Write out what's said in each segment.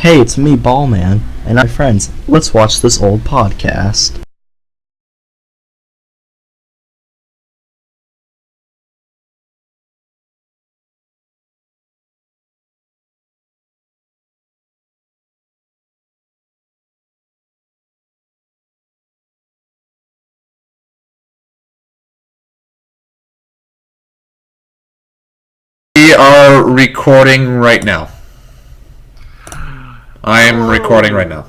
Hey, it's me, Ballman, and my friends. Let's watch this old podcast. We are recording right now. I am recording right now.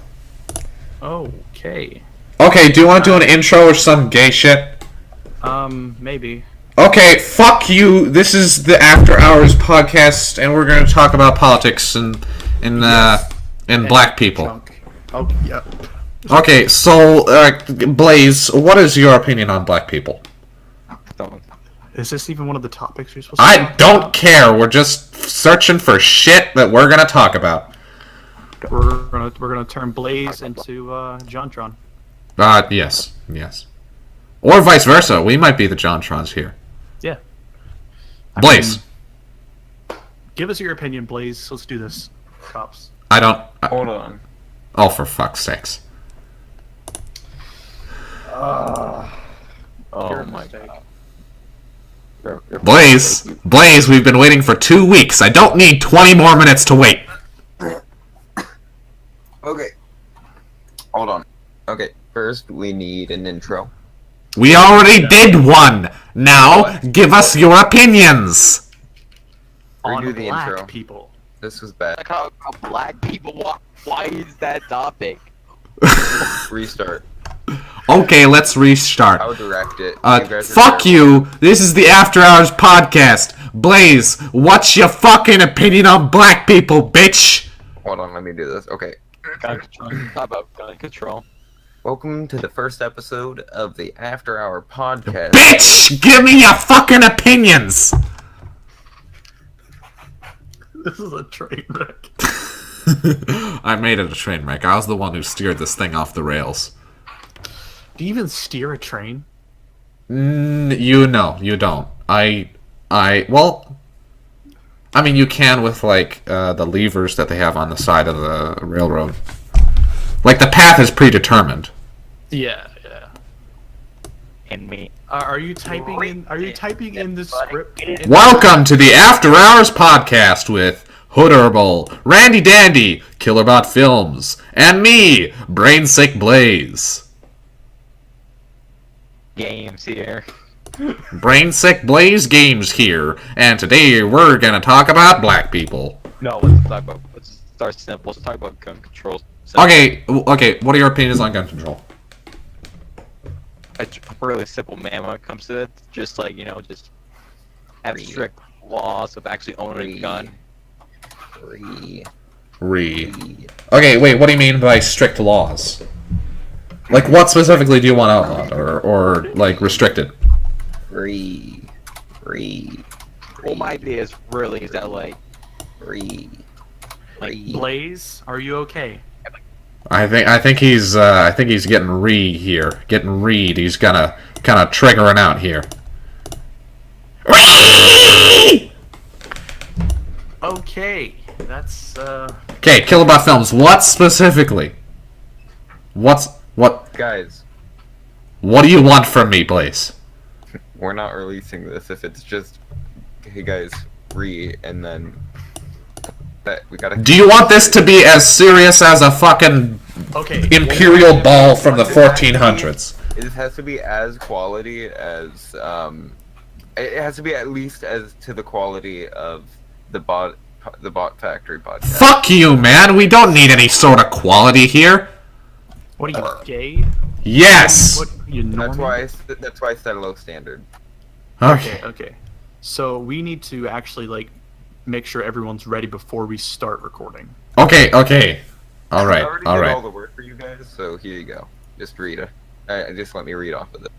Okay. Okay, do you want to do an intro or some gay shit? Maybe. Okay, fuck you. This is the After Hours podcast, and we're going to talk about politics and black people. Chunk. Oh, yep. Okay, so Blaze, what is your opinion on black people? Is this even one of the topics you're supposed to I talk don't about? care. We're just searching for shit that we're going to talk about. We're gonna turn Blaze into Jontron. Yes. Or vice versa. We might be the Jontrons here. Yeah. Blaze. Give us your opinion, Blaze. Let's do this, cops. I don't... Hold on. Oh, for fuck's sakes. Oh Your my mistake. god. Blaze, we've been waiting for 2 weeks. I don't need 20 more minutes to wait. Okay. Hold on. Okay, first we need an intro. We already did one. Now, give us your opinions. On Redo the black intro. people. This was bad. Like how black people why is that topic? Restart. Okay, let's restart. I'll direct it. You guys are Fuck terrible. you. This is the After Hours podcast. Blaze, what's your fucking opinion on black people, bitch? Hold on, let me do this. Okay. Gun control. How about gun control? Welcome to the first episode of the After Hour podcast. Bitch, give me your fucking opinions. This is a train wreck. I made it a train wreck. I was the one who steered this thing off the rails. Do you even steer a train? You don't. Well, I mean, you can with, like, the levers that they have on the side of the railroad. Like, the path is predetermined. Yeah. And me. Are you typing in? Are you typing in the script? Welcome to the After Hours podcast with Hoodarball, Randy Dandy, Killerbot Films, and me, Brainsick Blaze. Games here. Brainsick Blaze Games here, and today we're gonna talk about black people. No, let's start simple. Let's talk about gun control. Okay, what are your opinions on gun control? I'm really simple, man, when it comes to it. Just like, just have strict laws of actually owning a gun. Okay, wait, what do you mean by strict laws? Like, what specifically do you want outlawed, or like, restricted? Well, my idea is that, like, Blaze, are you okay? I think he's getting here. Getting reed. He's kind of triggering out here. Okay, that's Okay, Killabot Films. What specifically? What? Guys, What do you want from me, Blaze? we're not releasing this if it's just, hey guys, and then that we gotta. Do you want this to be as serious as a fucking okay. imperial ball from the 1400s? It has to be as quality as It has to be at least as to the quality of the Bot Factory podcast. Fuck you, man. We don't need any sort of quality here. What are you, gay? Yes. What, you That's Norman? why I set a low standard. Okay. Okay. So we need to actually, like, make sure everyone's ready before we start recording. Okay. All I right. already All did right. all the work for you guys, so here you go. Just read it. Just let me read off of it.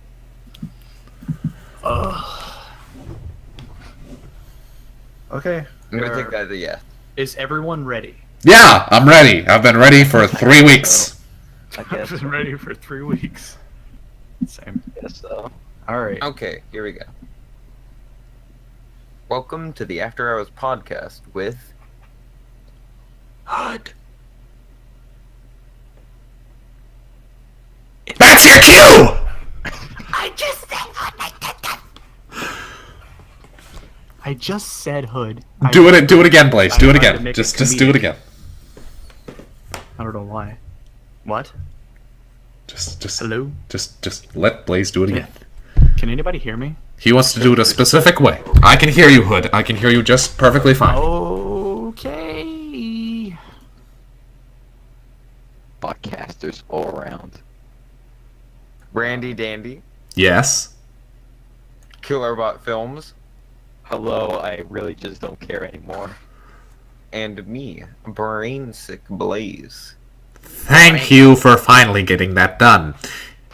Okay. I'm gonna take that as a yes. Is everyone ready? Yeah, I'm ready. I've been ready for 3 weeks. I I've guess. been ready for 3 weeks. Same. Guess so. Alright. Okay, here we go. Welcome to the After Hours podcast with Hud. IQ! I just said hood. Do it again, Blaze. Do it I tried to again. make Just it do it comedic. again. I don't know why. What? Just Hello? just let Blaze do it again. Can anybody hear me? He wants to do it a specific way. I can hear you, Hood. I can hear you just perfectly fine. Okay. Podcasters all around. Randy Dandy, Yes. Killerbot Films, Hello, I really just don't care anymore. and me, Brainsick Blaze. Thank you for finally getting that done.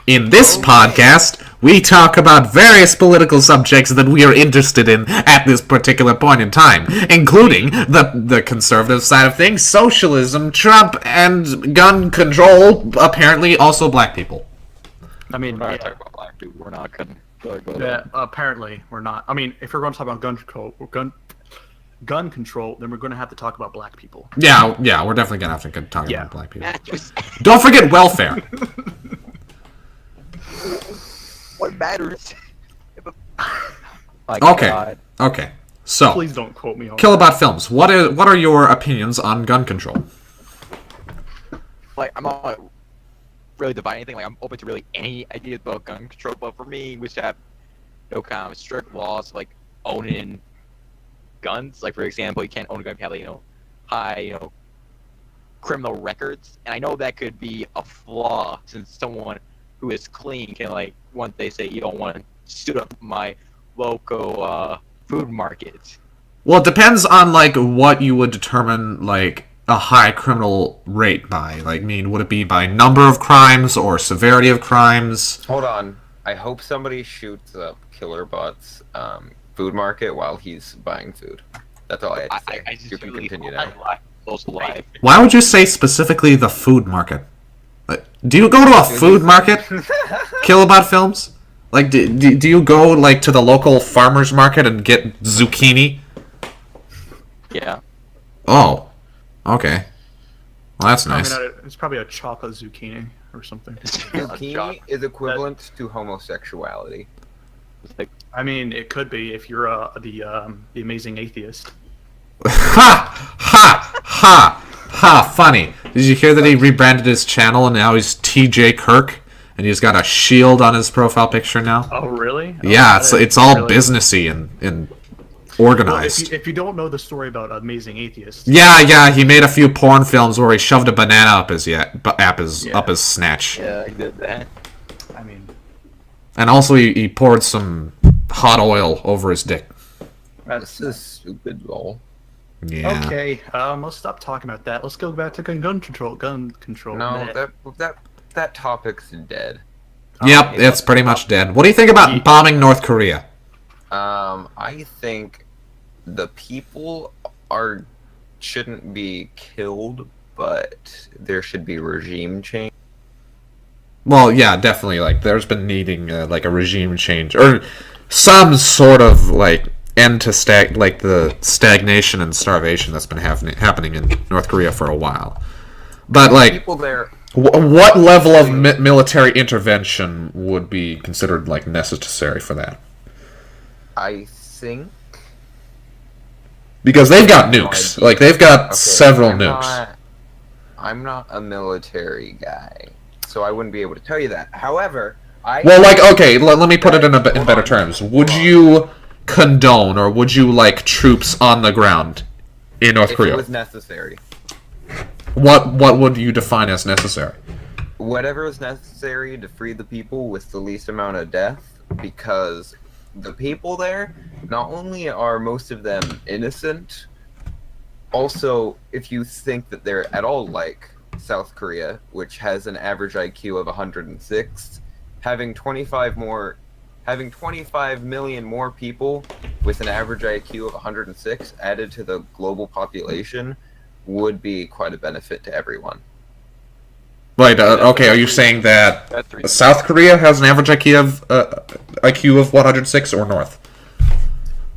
In this podcast, we talk about various political subjects that we are interested in at this particular point in time, including the conservative side of things, socialism, Trump, and gun control, apparently also black people. I mean, We're not yeah, talking about black people. We're not gonna go yeah, apparently we're not. I mean, if we're going to talk about gun control, then we're going to have to talk about black people. Yeah, we're definitely gonna have to talk Yeah. about black people. That just Don't forget welfare. what matters. My Okay. God. Okay. So, Please don't quote me on Killabout Films, what are your opinions on gun control? Like, I'm not really dividing anything. Like, I'm open to really any ideas about gun control, but for me, we should have no kind of strict laws like owning guns. Like, for example, you can't own a gun if you have, like, high, criminal records. And I know that could be a flaw since someone who is clean can, like, once they say you don't want to shoot up my local food market. Well, it depends on, like, what you would determine, like, a high criminal rate by. Like, would it be by number of crimes or severity of crimes? Hold on. I hope somebody shoots up Killerbot's food market while he's buying food. That's all I had to say. I just You can really continue hope now. I'm close to life. Why would you say specifically the food market? Do you go to a food market, Killabout Films? Like, do you go, like, to the local farmer's market and get zucchini? Yeah. Oh. Okay. Well, that's nice. It's probably a chocolate zucchini or something. Zucchini is equivalent to homosexuality. I mean, it could be if you're the amazing atheist. Ha! Ha! Ha! Ha! Funny. Did you hear that he rebranded his channel and now he's TJ Kirk? And he's got a shield on his profile picture now? Oh, really? Yeah, it's all really? businessy and Well, organized. if you don't know the story about Amazing Atheist, Yeah, he made a few porn films where he shoved a banana up his up his snatch. Yeah, I did that. I mean, And also he poured some hot oil over his dick. This is stupid, lol. Yeah. okay. Let's stop talking about that. Let's go back to gun control. Gun control. No, Meh. that topic's dead. Yep, it's pretty much dead. What do you think about bombing North Korea? I think the people shouldn't be killed, but there should be regime change. Well, yeah, definitely. Like, there's been needing like a regime change or some sort of like end to the stagnation and starvation that's been happening in North Korea for a while. But like, People there. what level of military intervention would be considered like necessary for that? I think. Because they've got nukes. Like, they've got Okay, several nukes. I'm not a military guy, so I wouldn't be able to tell you that. However, Well, like, okay, let me put it in better terms. Would you condone or would you like troops on the ground in North if Korea? it was necessary. What would you define as necessary? Whatever is necessary to free the people with the least amount of death, because the people there, not only are most of them innocent, also, if you think that they're at all like South Korea, which has an average IQ of 106, having 25 million more people with an average IQ of 106 added to the global population would be quite a benefit to everyone. Wait, okay, are you saying that That's reasonable. South Korea has an average IQ of 106 or North?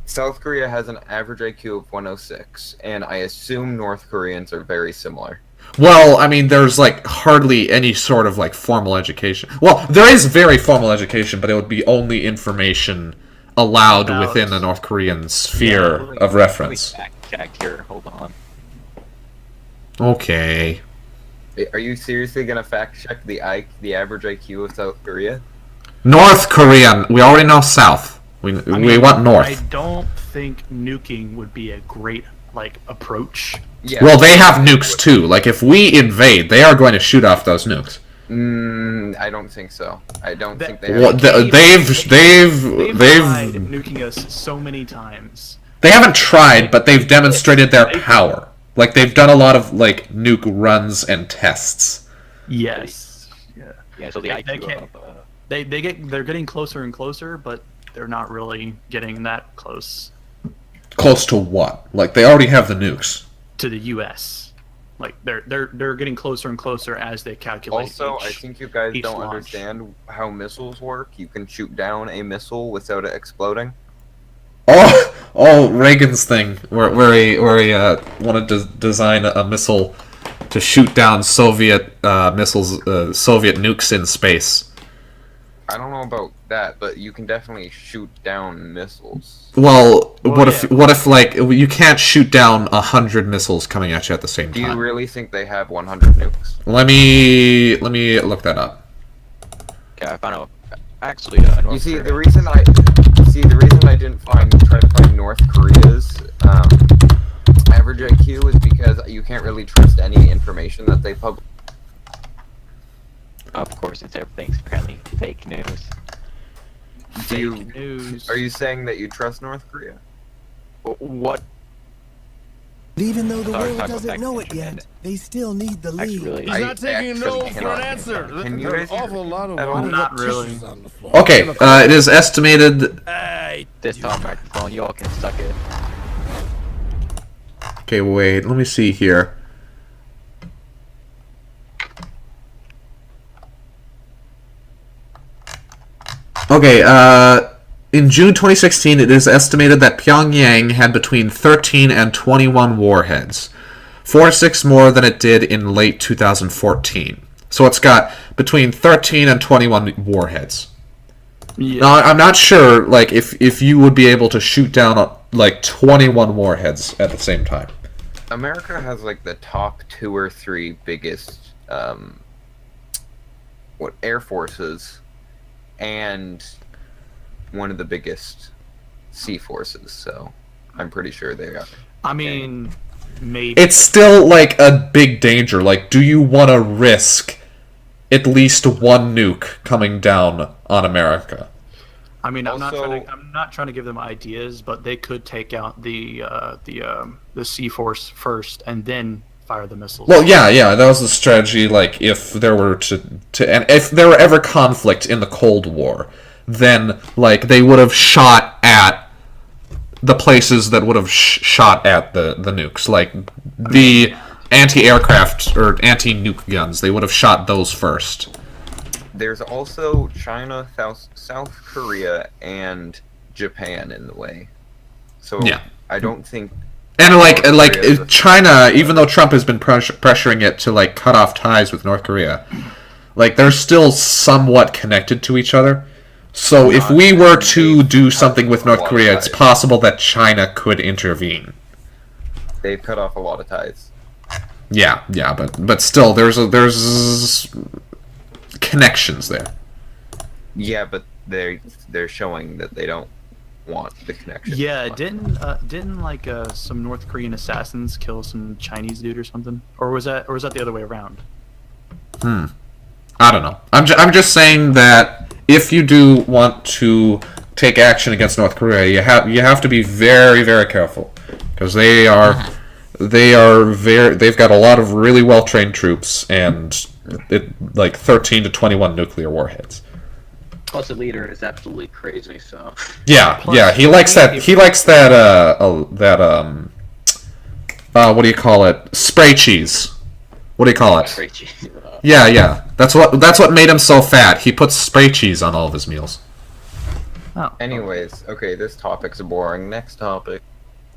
South Korea has an average IQ of 106, and I assume North Koreans are very similar. Well, I mean, there's like hardly any sort of like formal education. Well, there is very formal education, but it would be only information allowed About- within the North Korean sphere Let me- of reference. Let me fact check here. Hold on. Okay. Are you seriously gonna fact check the average IQ of South Korea? North Korean. We already know South. We want I North. don't think nuking would be a great approach. Yeah. Well, they have nukes too. Like, if we invade, they are going to shoot off those nukes. I don't think so. I don't That- think they have. Well, they've tried nuking us so many times. they haven't tried, but they've demonstrated their power. Like, they've done a lot of like nuke runs and tests. Yes. Yeah. Yeah, so the They IQ can't- They're getting closer and closer, but they're not really getting that close Close to what? Like, they already have the nukes. to the U.S. Like they're getting closer and closer as they calculate. Also, I think you guys each don't launch. understand how missiles work. You can shoot down a missile without it exploding. Oh, Reagan's thing, where he wanted to design a missile to shoot down Soviet missiles, Soviet nukes in space. I don't know about that, but you can definitely shoot down missiles. Well, Oh, what yeah. if like you can't shoot down 100 missiles coming at you at the same Do you time? really think they have 100 nukes? Let me look that up. Okay, I found out. Actually, North You see, Korea- the reason I didn't try to find North Korea's average IQ is because you can't really trust any information that they publish. Of course, it's everything's apparently fake news. Do you? news. Are you saying that you trust North Korea? What? Even though the Sorry, world talk about doesn't fact know it checking. yet, they still need the Actually, lead. really, He's not taking actually no for cannot an answer. Can you There's guys an awful lot of I don't- not really. repetitions on the phone. Okay, it is estimated. Hey, this top microphone, y'all can suck it. Okay, wait. Let me see here. Okay, in June 2016, it is estimated that Pyongyang had between 13 and 21 warheads. 4 to 6 more than it did in late 2014. So it's got between 13 and 21 warheads. Yeah. Now, I'm not sure, like, if you would be able to shoot down, like, 21 warheads at the same time. America has like the top 2 or 3 biggest air forces, and one of the biggest sea forces. So I'm pretty sure they are. I mean, maybe. It's still, like, a big danger. Like, do you want to risk at least one nuke coming down on America? I mean, I'm Also- not trying to give them ideas, but they could take out the Sea Force first and then fire the missiles. Well, yeah, that was the strategy. Like, if there were and if there were ever conflict in the Cold War, then like they would have shot at the places that would have shot at the nukes, like the anti-aircraft or anti-nuke guns. They would have shot those first. There's also China, South Korea, and Japan in the way. So Yeah. I don't think. And like North Korea is a- China, even though Trump has been pressuring it to like cut off ties with North Korea, like they're still somewhat connected to each other. So if we were to do something with North Korea, it's possible that China could intervene. They've cut off a lot of ties. Yeah, but still, there's connections there. Yeah, but they're showing that they don't want the connection. Yeah, didn't like some North Korean assassins kill some Chinese dude or something, or was that the other way around? I don't know. I'm just saying that if you do want to take action against North Korea, you have to be very, very careful because they've got a lot of really well trained troops and like 13 to 21 nuclear warheads. Plus, the leader is absolutely crazy. So Yeah, Plus, yeah, he likes that. He likes that. What do you call it? Spray cheese. What do you call it? crazy. Yeah. That's what made him so fat. He puts spray cheese on all of his meals. Oh, Anyways, okay, this topic's boring. Next topic.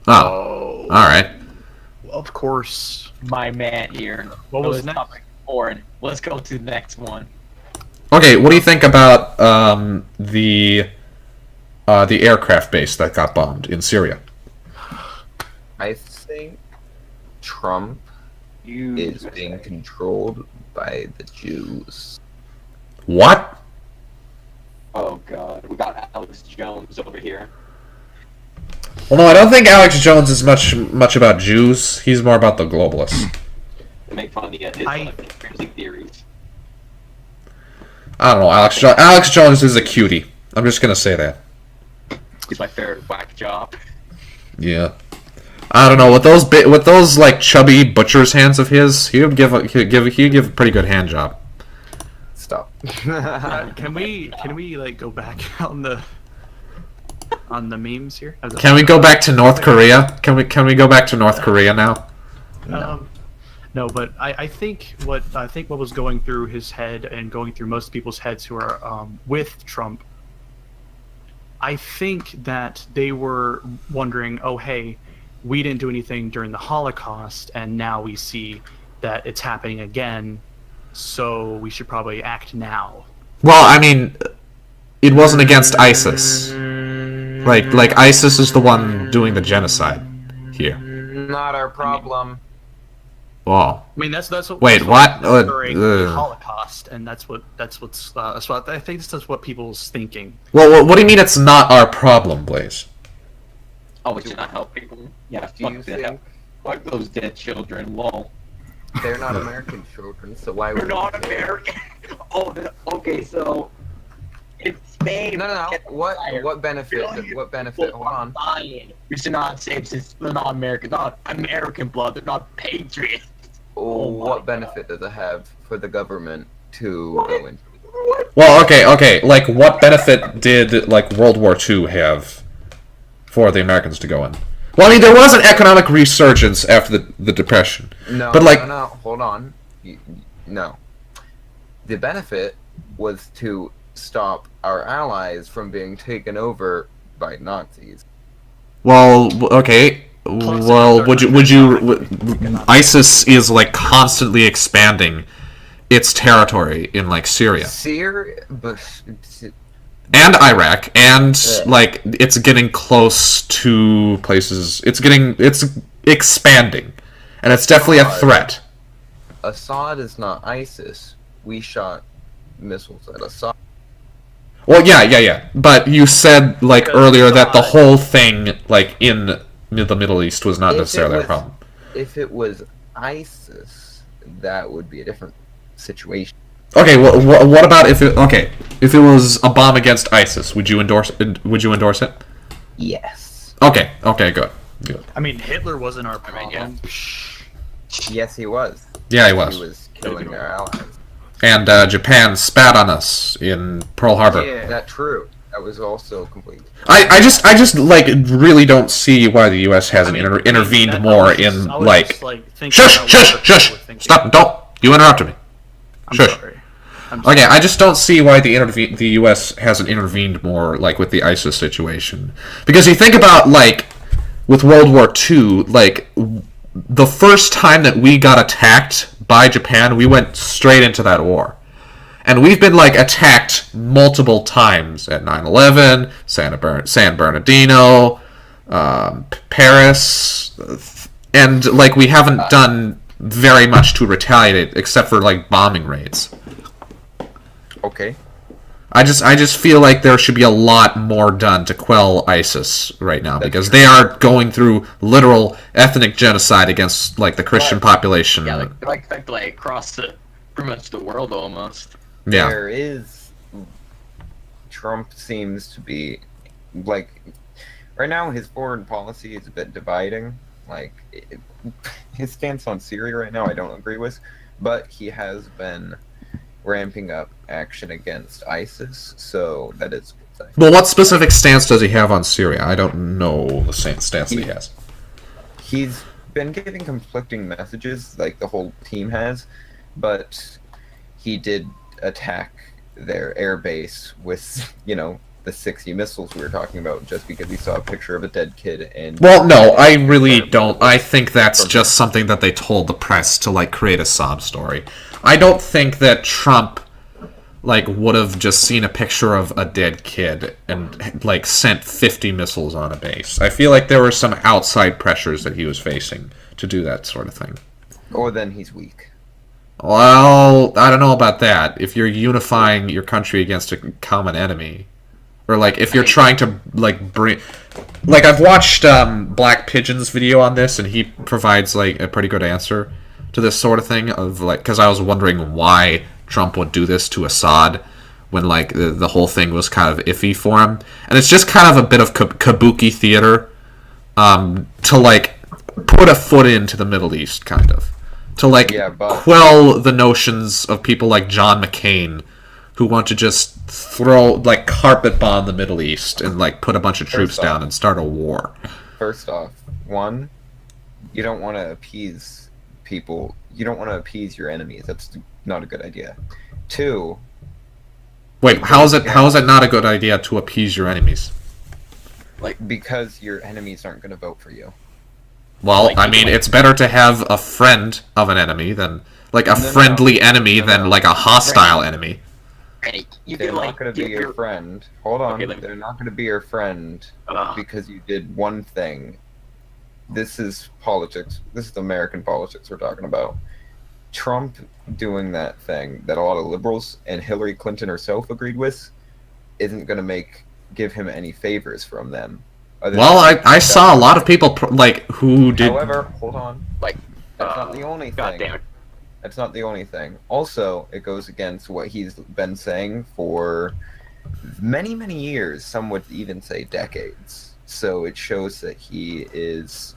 Oh, all right. of course. My man here. What was this next? topic boring. Let's go to the next one. Okay, what do you think about the aircraft base that got bombed in Syria? I think Trump is being controlled by the Jews. What? Oh god, we got Alex Jones over here. Well, no, I don't think Alex Jones is much about Jews. He's more about the globalists. To make fun of his conspiracy theories. I don't know. Alex Jones is a cutie. I'm just gonna say that. He's my favorite whack job. Yeah. I don't know, with those like chubby butcher's hands of his, he'd give a pretty good hand job. Stop. Can we like go back on the memes here? Can we go back to North Korea? Can we go back to North Korea now? No, but I think what was going through his head and going through most people's heads who are with Trump, I think that they were wondering, oh hey, we didn't do anything during the Holocaust, and now we see that it's happening again, so we should probably act now. Well, I mean, it wasn't against ISIS. Like ISIS is the one doing the genocide here. Not our problem. Wow. I mean, that's what. Wait, what? During the Holocaust, and that's what I think that's what people's thinking. Well, what do you mean it's not our problem, Blaze? Oh, we should not help people. Yeah, Do you think fuck those dead children, lol. they're not American children, so why would We're not American. Oh, okay, so in Spain. No. What benefit? What benefit? Hold on. We should not save since they're not American. Not American blood. They're not patriots. What benefit does it have for the government to go into? Well, okay. Like, what benefit did like World War II have for the Americans to go in? Well, I mean, there was an economic resurgence after the Depression. No, but like, no, hold on. No. The benefit was to stop our allies from being taken over by Nazis. well, okay. Well, ISIS is like constantly expanding its territory in like Syria and Iraq, and like it's getting close to places. It's expanding, and it's definitely a threat. Assad is not ISIS. We shot missiles at Assad. Well, yeah. But you said like earlier that the whole thing, like in the Middle East, was not necessarily a problem. If it was ISIS, that would be a different situation. Okay, well, what about if it was a bomb against ISIS? Would you endorse it? Yes. Okay, good. I mean, Hitler wasn't our problem. yeah. Yes, he was. Yeah, he was. He was killing their allies. And Japan spat on us in Pearl Harbor. Yeah, that's true. That was also complete. I just like really don't see why the U.S. hasn't intervened more in like. Shush! Stop! Don't you interrupted me. I'm Shush. sorry. Okay, I just don't see why the U.S. hasn't intervened more, like with the ISIS situation. Because you think about like with World War II, like the first time that we got attacked by Japan, we went straight into that war, and we've been like attacked multiple times at 9/11, San Bernardino, Paris, and like we haven't done very much to retaliate except for like bombing raids. Okay. I just feel like there should be a lot more done to quell ISIS right now, because they are going through literal ethnic genocide against like the Christian population. Yeah, like across pretty much the world almost. Yeah. There is. Trump seems to be like right now. His foreign policy is a bit dividing. Like his stance on Syria right now, I don't agree with, but he has been ramping up action against ISIS, so that is a good thing. Well, what specific stance does he have on Syria? I don't know the stance that he has. He's been giving conflicting messages, like the whole team has, but he did attack their air base with, the 60 missiles we were talking about just because he saw a picture of a dead kid and. Well, no, I really don't. I think that's just something that they told the press to, like, create a sob story. I don't think that Trump, like, would have just seen a picture of a dead kid and, like, sent 50 missiles on a base. I feel like there were some outside pressures that he was facing to do that sort of thing. Or then he's weak. Well, I don't know about that. If you're unifying your country against a common enemy, or like if you're trying to like bring, like I've watched Black Pigeon's video on this, and he provides like a pretty good answer to this sort of thing. Of like, because I was wondering why Trump would do this to Assad when like the whole thing was kind of iffy for him, and it's just kind of a bit of kabuki theater to like put a foot into the Middle East, kind of. To like quell the notions of people like John McCain, who want to just throw like carpet bomb the Middle East and like put a bunch of troops down and start a war. First off, one, you don't want to appease people. You don't want to appease your enemies. That's not a good idea. Two. Wait, how is it not a good idea to appease your enemies? Because your enemies aren't going to vote for you. Well, I mean, it's better to have a friend of an enemy than like a friendly enemy than like a hostile enemy. They're not going to be your friend. Hold on. They're not going to be your friend because you did one thing. This is politics. This is American politics we're talking about. Trump doing that thing that a lot of liberals and Hillary Clinton herself agreed with isn't going to give him any favors from them. Well, I saw a lot of people who did. However, hold on. That's not the only thing. God damn it. That's not the only thing. Also, it goes against what he's been saying for many, many years. Some would even say decades. So it shows that he is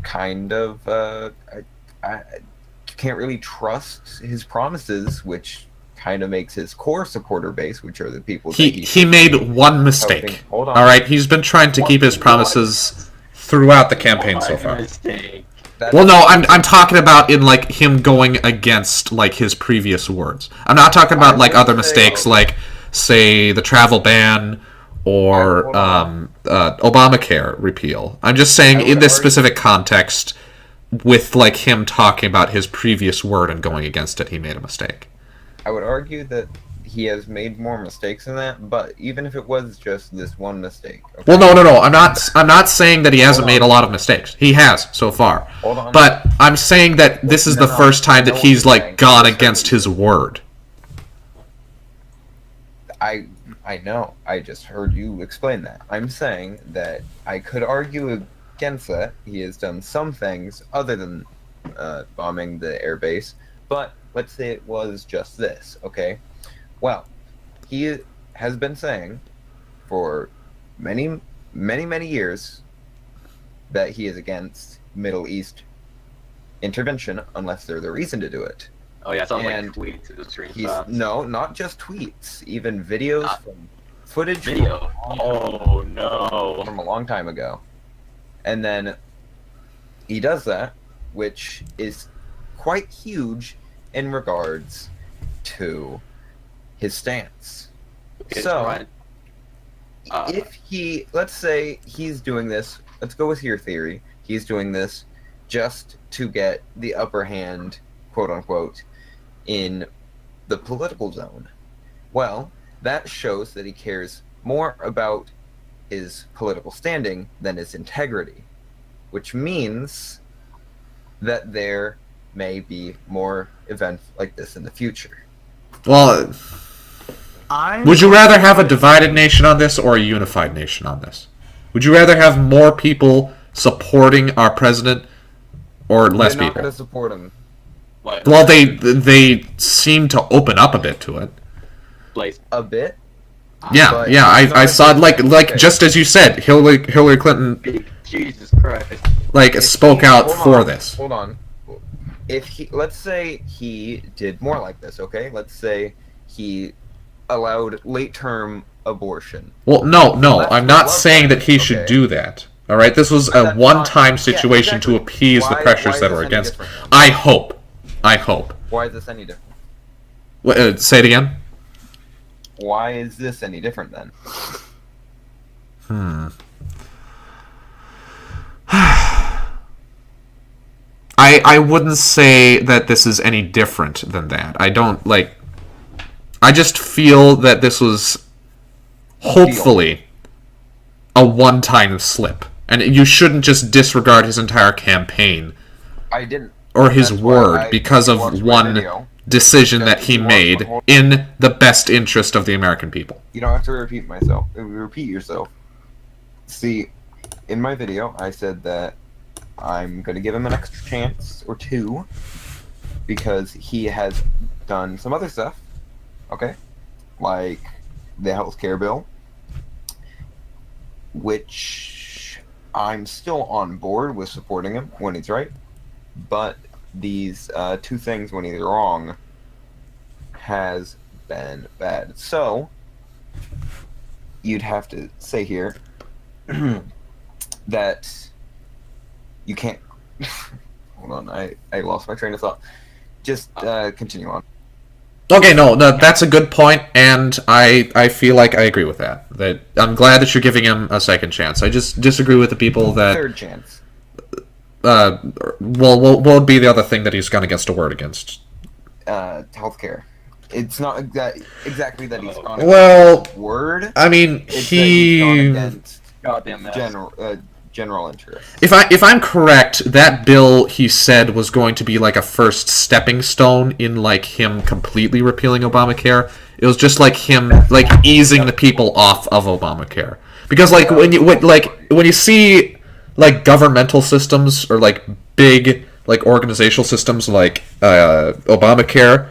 kind of. I can't really trust his promises, which kind of makes his core supporter base, which are the people that he made one mistake. Hold on. All right, he's been trying to keep his promises throughout the campaign so far. Well, no, I'm talking about in like him going against like his previous words. I'm not talking about like other mistakes, like say the travel ban or Obamacare repeal. I'm just saying in this specific context, with like him talking about his previous word and going against it, he made a mistake. I would argue that he has made more mistakes than that, but even if it was just this one mistake. Okay? Well, no. I'm not saying that he hasn't made a lot of mistakes. He has so far. Hold on. But I'm saying that this is the first time that he's like gone against his word. I know. I just heard you explain that. I'm saying that I could argue against that. He has done some things other than bombing the airbase, but let's say it was just this, okay? Well, he has been saying for many, many, many years that he is against Middle East intervention unless there's a reason to do it. Oh yeah, it's on And like tweets and He's no, not just tweets, even videos from footage video. Oh no. from a long time ago. And then he does that, which is quite huge in regards to his stance. Okay, So, right. if he, let's say he's doing this, let's go with your theory, he's doing this just to get the upper hand, quote unquote, in the political zone. Well, that shows that he cares more about his political standing than his integrity, which means that there may be more events like this in the future. Well, would you rather have a divided nation on this or a unified nation on this? Would you rather have more people supporting our president or less They're not people? going to support him. Well, they seem to open up a bit to it. Blaze. A bit. Yeah, But yeah. I it's saw not- like okay. just as you said, Hillary Clinton Jesus Christ. like If spoke he- out hold for on, this. Hold on. If he, let's say he did more like this, okay? Let's say he allowed late-term abortion. Well, no, That's I'm the not love saying that he okay. should do that. All right, this was But a that's one-time not- yeah, situation to exactly. appease the Why pressures is that this are any against. different? I hope. Why is this any different? Say it again. why is this any different then? I wouldn't say that this is any different than that. I don't, like... I just feel that this was, hopefully, a one-time slip. And you shouldn't just disregard his entire campaign I didn't. or his That's why word I because of watched my one video. decision that Just he watch made the whole- in the best interest of the American people. You don't have to repeat yourself. See, in my video, I said that I'm gonna give him an extra chance or two because he has done some other stuff. Okay, like the healthcare bill, which I'm still on board with supporting him when he's right, but these two things when he's wrong has been bad. So you'd have to say here that you can't. Hold on, I lost my train of thought. Just continue on. Okay, no, that's a good point, and I feel like I agree with that. That I'm glad that you're giving him a second chance. I just disagree with the people that... Third chance. Well, what would be the other thing that he's gone against a word against? Healthcare. It's not exactly that he's gone Well, against word. I mean, It's that he's gone he... against Goddamn that. general interest. If I'm correct, that bill he said was going to be like a first stepping stone in like him completely repealing Obamacare. It was just like him like easing the people off of Obamacare. Because like when you see like governmental systems or like big like organizational systems like Obamacare,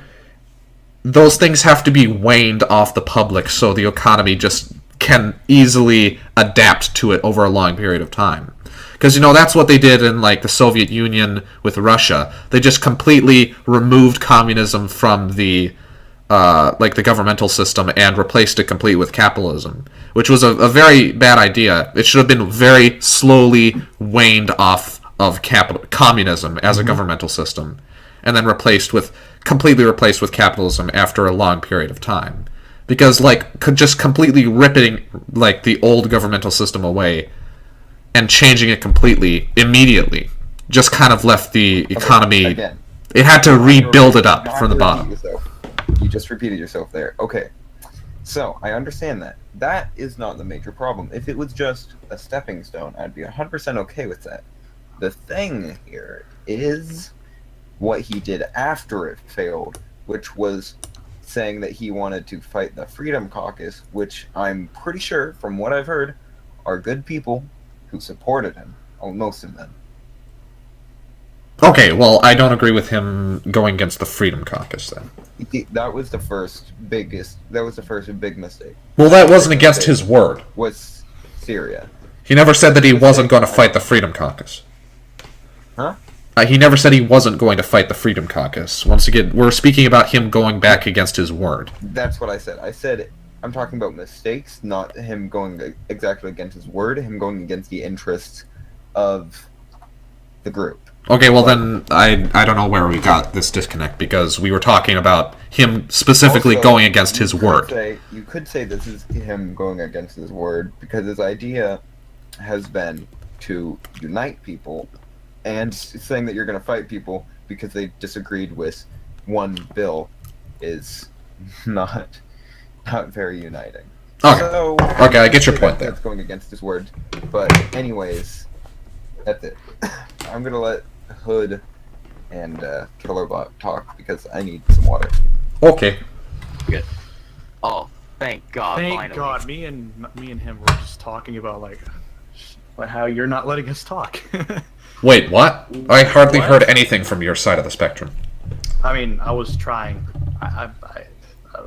those things have to be waned off the public so the economy just can easily adapt to it over a long period of time. Because, you know, that's what they did in, like, the Soviet Union with Russia. They just completely removed communism from the, the governmental system and replaced it completely with capitalism, which was a very bad idea. It should have been very slowly waned off of communism as a governmental system, and then completely replaced with capitalism after a long period of time. Because, like, just completely ripping, like, the old governmental system away and changing it completely, immediately, just kind of left the economy... Again, it had to rebuild it up you from the have to bottom. repeat yourself. You just repeated yourself there. Okay. So, I understand that. That is not the major problem. If it was just a stepping stone, I'd be 100% okay with that. The thing here is what he did after it failed, which was saying that he wanted to fight the Freedom Caucus, which I'm pretty sure, from what I've heard, are good people who supported him. Oh, most of them. Okay, well, I don't agree with him going against the Freedom Caucus, then. That was the first big mistake. Well, that wasn't against his word. Was Syria. He never said that he wasn't going to fight the Freedom Caucus. Huh? He never said he wasn't going to fight the Freedom Caucus. Once again, we're speaking about him going back against his word. That's what I said. I said I'm talking about mistakes, not him going exactly against his word, him going against the interests of the group. Okay, well then, I don't know where we got this disconnect, because we were talking about him specifically Also, going against his word. You could say this is him going against his word, because his idea has been to unite people, and saying that you're going to fight people because they disagreed with one bill is not very uniting. Okay. So, Okay, I get your point there. That's going against his word. But anyways, that's it. I'm going to let Hood and Killerbot talk because I need some water. Okay. Good. Oh, thank God! Thank finally. God, me and him were just talking about like how you're not letting us talk. Wait, what? I hardly What? heard anything from your side of the spectrum. I mean, I was trying.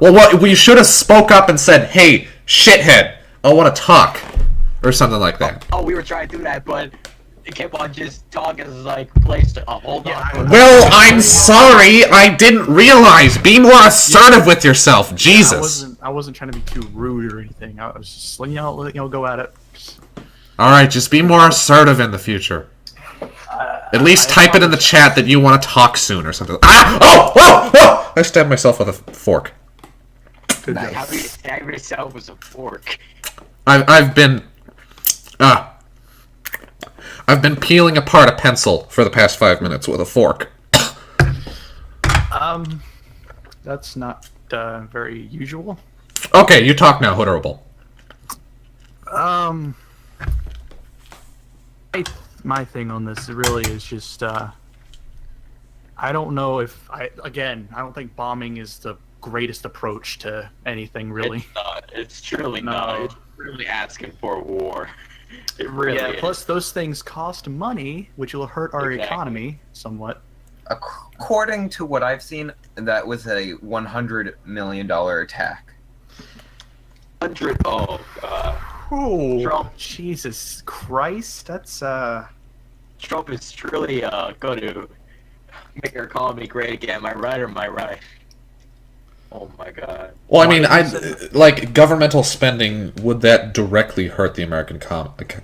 Well, what? We should have spoke up and said, "Hey, shithead, I want to talk," or something like that. Oh, we were trying to do that, but it kept on just talking. It's like, place to hold on. Well, I'm sorry, I didn't realize. Be more assertive with yourself, Jesus. I wasn't trying to be too rude or anything. I was just letting y'all go at it. All right, just be more assertive in the future. At least type it in the chat that you want to talk soon or something. Ah! Oh! Whoa! Whoa! I stabbed myself with a fork. Good Nice. How do you stab yourself with a fork? I've been peeling apart a pencil for the past 5 minutes with a fork. That's not very usual. Okay, you talk now, Honorable. My thing on this really is just I don't know if I don't think bombing is the greatest approach to anything really. It's not. It's truly No. not. It's really asking for war. It really Yeah, is. plus those things cost money, which will hurt our Exactly. economy somewhat. According to what I've seen, that was a $100 million attack. 100. Oh god. Oh, Trump. Jesus Christ, that's Trump is truly going to make our economy great again. Am I right or am I right? Oh my god. Well, I mean, like governmental spending, would that directly hurt the American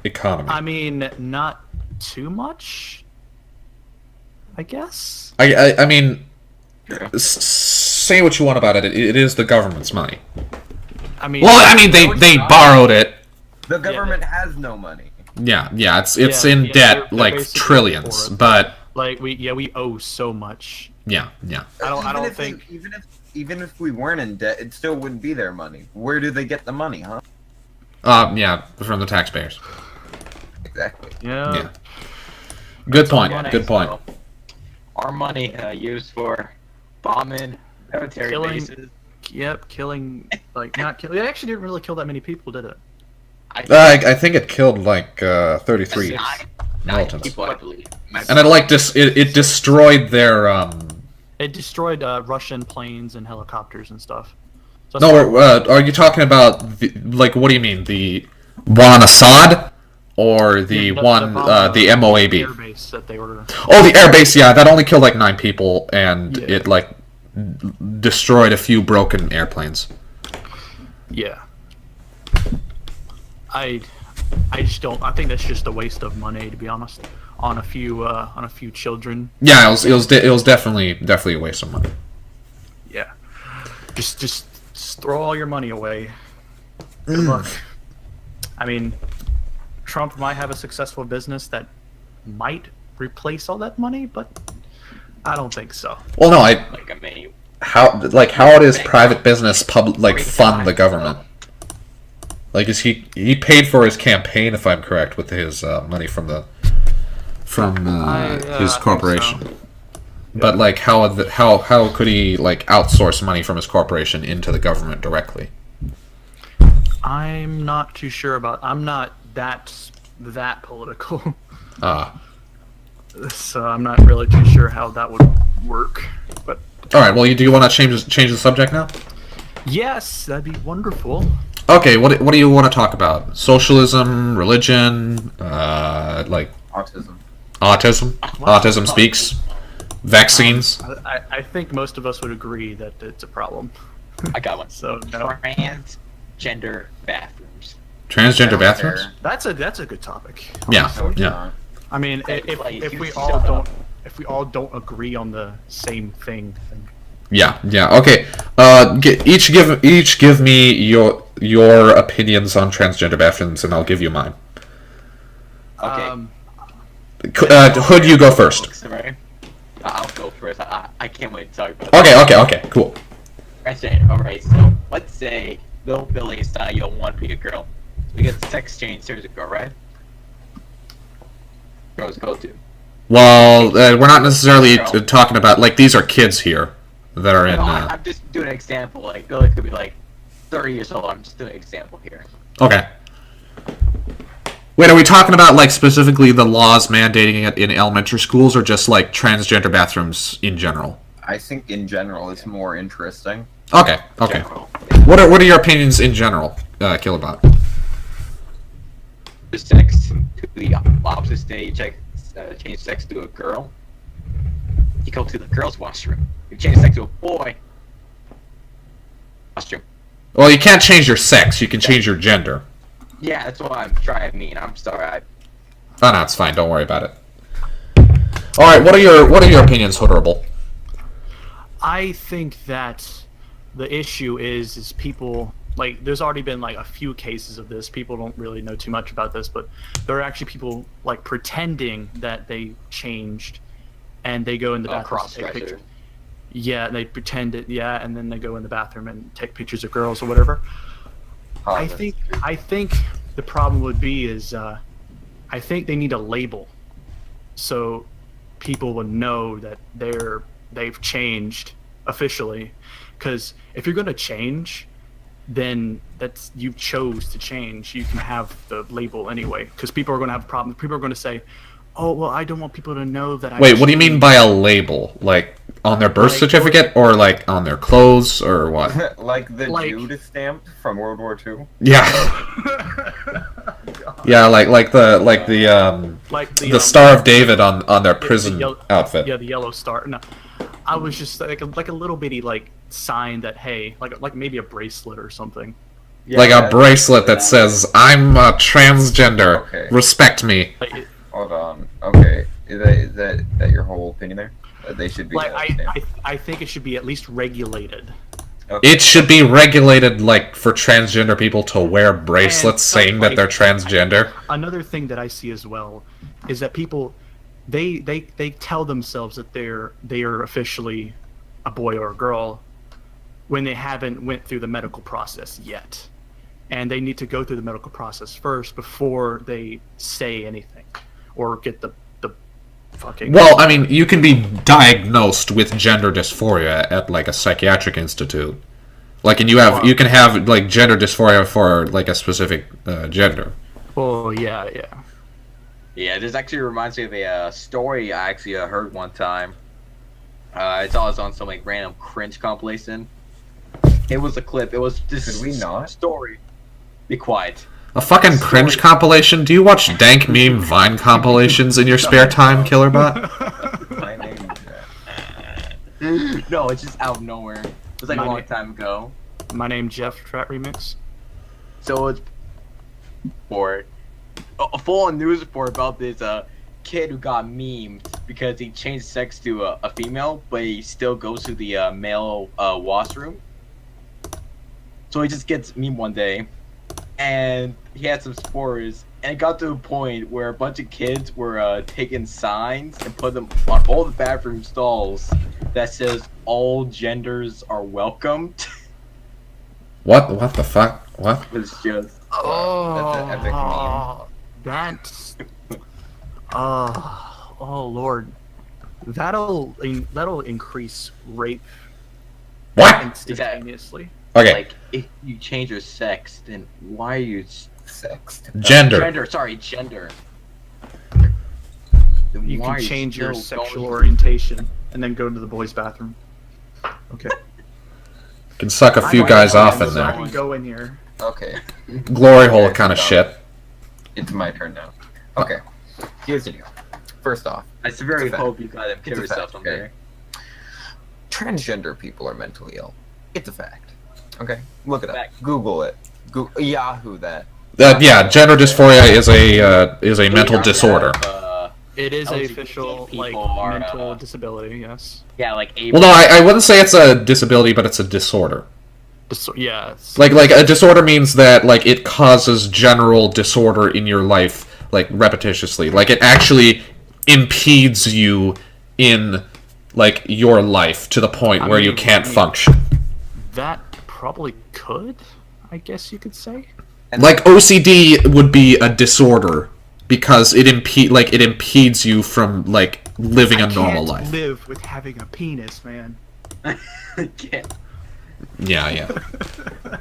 economy? I mean, not too much, I guess. I mean, True. say what you want about it. It is the government's money. I mean, Well, I mean, No, it's they not. borrowed it. The government has no money. Yeah, it's Yeah, in yeah, debt they're like basically trillions, poor. but like we owe so much. yeah. I don't think. Even if we weren't in debt, it still wouldn't be their money. Where do they get the money, huh? Yeah, from the taxpayers. Exactly. Yeah. Yeah. Good point. Money, Good point. so our money used for bombing military Killing- bases. Yep. Killing not killing. It actually didn't really kill that many people, did it? I think it killed like 33 Nine militants, people, I believe. and it destroyed their It destroyed Russian planes and helicopters and stuff. So No, are you talking about like what do you mean, the one on Assad or the one the air MOAB? base that they were. Oh, the airbase. Yeah, that only killed like 9 people, and Yeah. it like destroyed a few broken airplanes. Yeah. I just don't. I think that's just a waste of money, to be honest, on a few children. Yeah, it was definitely a waste of money. Yeah. Just throw all your money away. Good luck. I mean, Trump might have a successful business that might replace all that money, but I don't think so. Well, no, Like, I mean, how does private business fund the government? Like, he paid for his campaign, if I'm correct, with his money from I his think corporation. so. But like, how could he like outsource money from his corporation into the government directly? I'm not too sure about. I'm not that political, so I'm not really too sure how that would work. But All right. Well, do you want to change the subject now? yes, that'd be wonderful. Okay. What do you want to talk about? Socialism, religion, like Autism. autism speaks, vaccines. I think most of us would agree that it's a problem. I got one. So no, Transgender bathrooms. Transgender bathrooms. that's a good topic. Yeah. No, it's Yeah. not. I mean, Like, if we you all shut don't up. if we all don't agree on the same thing, then Yeah. Okay. Each give me your opinions on transgender bathrooms, and I'll give you mine. Okay. Hood, you go first. Sorry. I'll go first. I can't wait to talk about it. Okay. Cool. Transgender. Alright, so let's say Bill Billy style, you don't want to be a girl. We get sex change, there's a girl, right? Girls go to. Well, we're not necessarily talking about like these are kids here that are in. No, I'm just doing an example. Like Billy could be like 30 years old. I'm just doing an example here. Okay. Wait, are we talking about like specifically the laws mandating it in elementary schools, or just like transgender bathrooms in general? I think in general it's more interesting. Okay. General. What are your opinions in general, Killabot? Just sex to the opposite stage, change sex to a girl. You go to the girl's washroom. You change sex to a boy. Washroom. Well, you can't change your sex. You can change your gender. Yeah, that's what I'm trying to mean. I'm sorry. Oh no, it's fine. Don't worry about it. All right. What are your opinions, Honorable? I think that the issue is people, like, there's already been like a few cases of this. People don't really know too much about this, but there are actually people like pretending that they changed, and they go in the bathroom to take pictures. Yeah, they pretend it. Yeah, and then they go in the bathroom and take pictures of girls or whatever. I think the problem would be is I think they need a label, so people will know that they've changed officially. Because if you're going to change, then that's you chose to change. You can have the label anyway. Because people are going to have problems. People are going to say, "Oh, well, I don't want people to know that I." Wait, what do you mean by a label? Like on their birth certificate, or like on their clothes, or what? Like the Jude stamp from World War II? Yeah. Yeah, like the Star of David on their prison outfit. Yeah, the yellow star. No, I was just like a little bitty like sign that, hey, like maybe a bracelet or something. Yeah, like a bracelet that says "I'm a transgender. Okay. Respect me." Hold on. Okay, is that your whole opinion there? They should be. Like I think it should be at least regulated. Okay. It should be regulated, like, for transgender people to wear bracelets saying that they're transgender. Another thing that I see as well is that people, they tell themselves that they are officially a boy or a girl when they haven't went through the medical process yet, and they need to go through the medical process first before they say anything or get the fucking. Well, I mean, you can be diagnosed with gender dysphoria at like a psychiatric institute, like, and you can have like gender dysphoria for like a specific gender. Oh yeah. Yeah, this actually reminds me of a story I actually heard one time. I saw this on some like random cringe compilation. It was a clip. It was this Could we not? story. Be quiet. A fucking cringe compilation? Do you watch dank meme Vine compilations in your spare time, Killerbot? My name is No, it's just out of nowhere. It was like a long time ago. My name Jeff Trap Remix. So it's for a full-on news report about this kid who got memed because he changed sex to a female, but he still goes to the male washroom. So he just gets memed one day, and he had some spores, and it got to a point where a bunch of kids were taking signs and put them on all the bathroom stalls that says all genders are welcomed. What the fuck? What? It's just that's an epic meme. That's oh Lord, that'll increase rape What? instantaneously. Okay. like if you change your sex, then why are you Sexed. Gender. Gender. Then You why can are change your still sexual going- orientation and then go into the boys' bathroom. Okay. Can suck a few guys off in I there. can go in here. Okay, Glory hole kind of shit. it's my turn now. Okay, here's the deal. First off, I severely It's a fact. hope you got to kill It's a yourself fact, someday. transgender people are mentally ill. It's a fact. Okay, look it up. Fact. Google it. Yahoo that. Yeah, gender dysphoria is a mental Yeah, disorder. It is a LGBT official people like are, mental disability. Yes. Yeah, like Well, no, I wouldn't say it's a disability, but it's a disorder. Yeah. It's, Like a disorder means that like it causes general disorder in your life, like repetitiously. Like it actually impedes you in like your life to the point where you can't function. that probably could, I guess you could say. Like OCD would be a disorder because it impedes you from like living a normal Can't life. live with having a penis, man. can't. Yeah.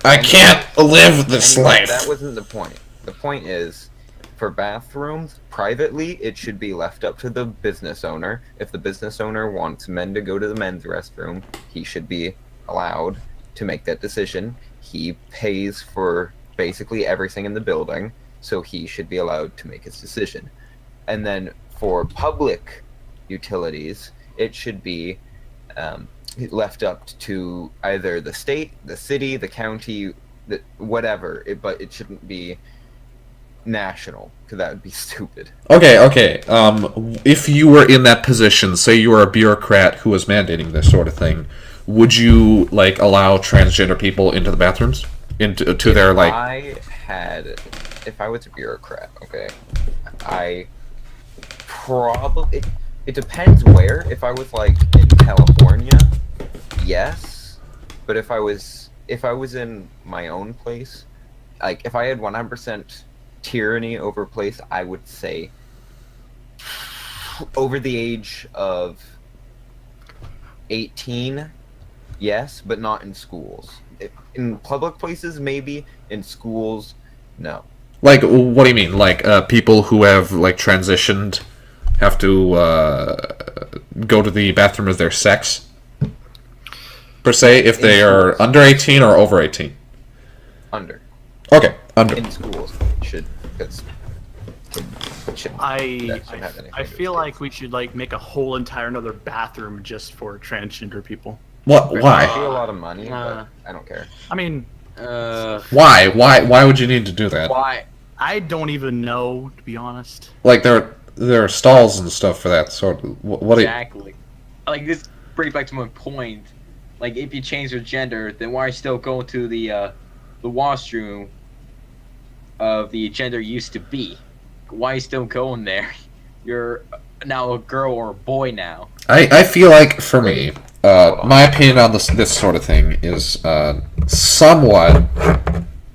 I can't live this Anyway, life. that wasn't the point. The point is, for bathrooms, privately, it should be left up to the business owner. If the business owner wants men to go to the men's restroom, he should be allowed to make that decision. He pays for basically everything in the building, so he should be allowed to make his decision. And then for public utilities, it should be left up to either the state, the city, the county, whatever. But it shouldn't be national, because that would be stupid. Okay. If you were in that position, say you were a bureaucrat who was mandating this sort of thing, would you like allow transgender people into the bathrooms, into their like? If I was a bureaucrat, okay, I probably. It depends where. If I was like in California, yes, but if I was in my own place, like if I had 100% tyranny over place, I would say over the age of 18, yes, but not in schools. In public places, maybe. In schools, no. Like, what do you mean? Like, people who have like transitioned have to go to the bathroom of their sex, per se, if they are under 18 or over 18? Under. Okay, under. In schools, should, because I feel like we should like make a whole entire another bathroom just for transgender people. What? It Why? might be a lot of money, but I don't care. I mean, Why? Why would you need to do that? Why? I don't even know, to be honest. Like, there are stalls and stuff for that sort of. What do you? Exactly. Like, this brings back to my point. Like, if you change your gender, then why still go to the washroom of the gender you used to be? Why are you still going there? You're now a girl or a boy now. I feel like, for me, my opinion on this sort of thing is somewhat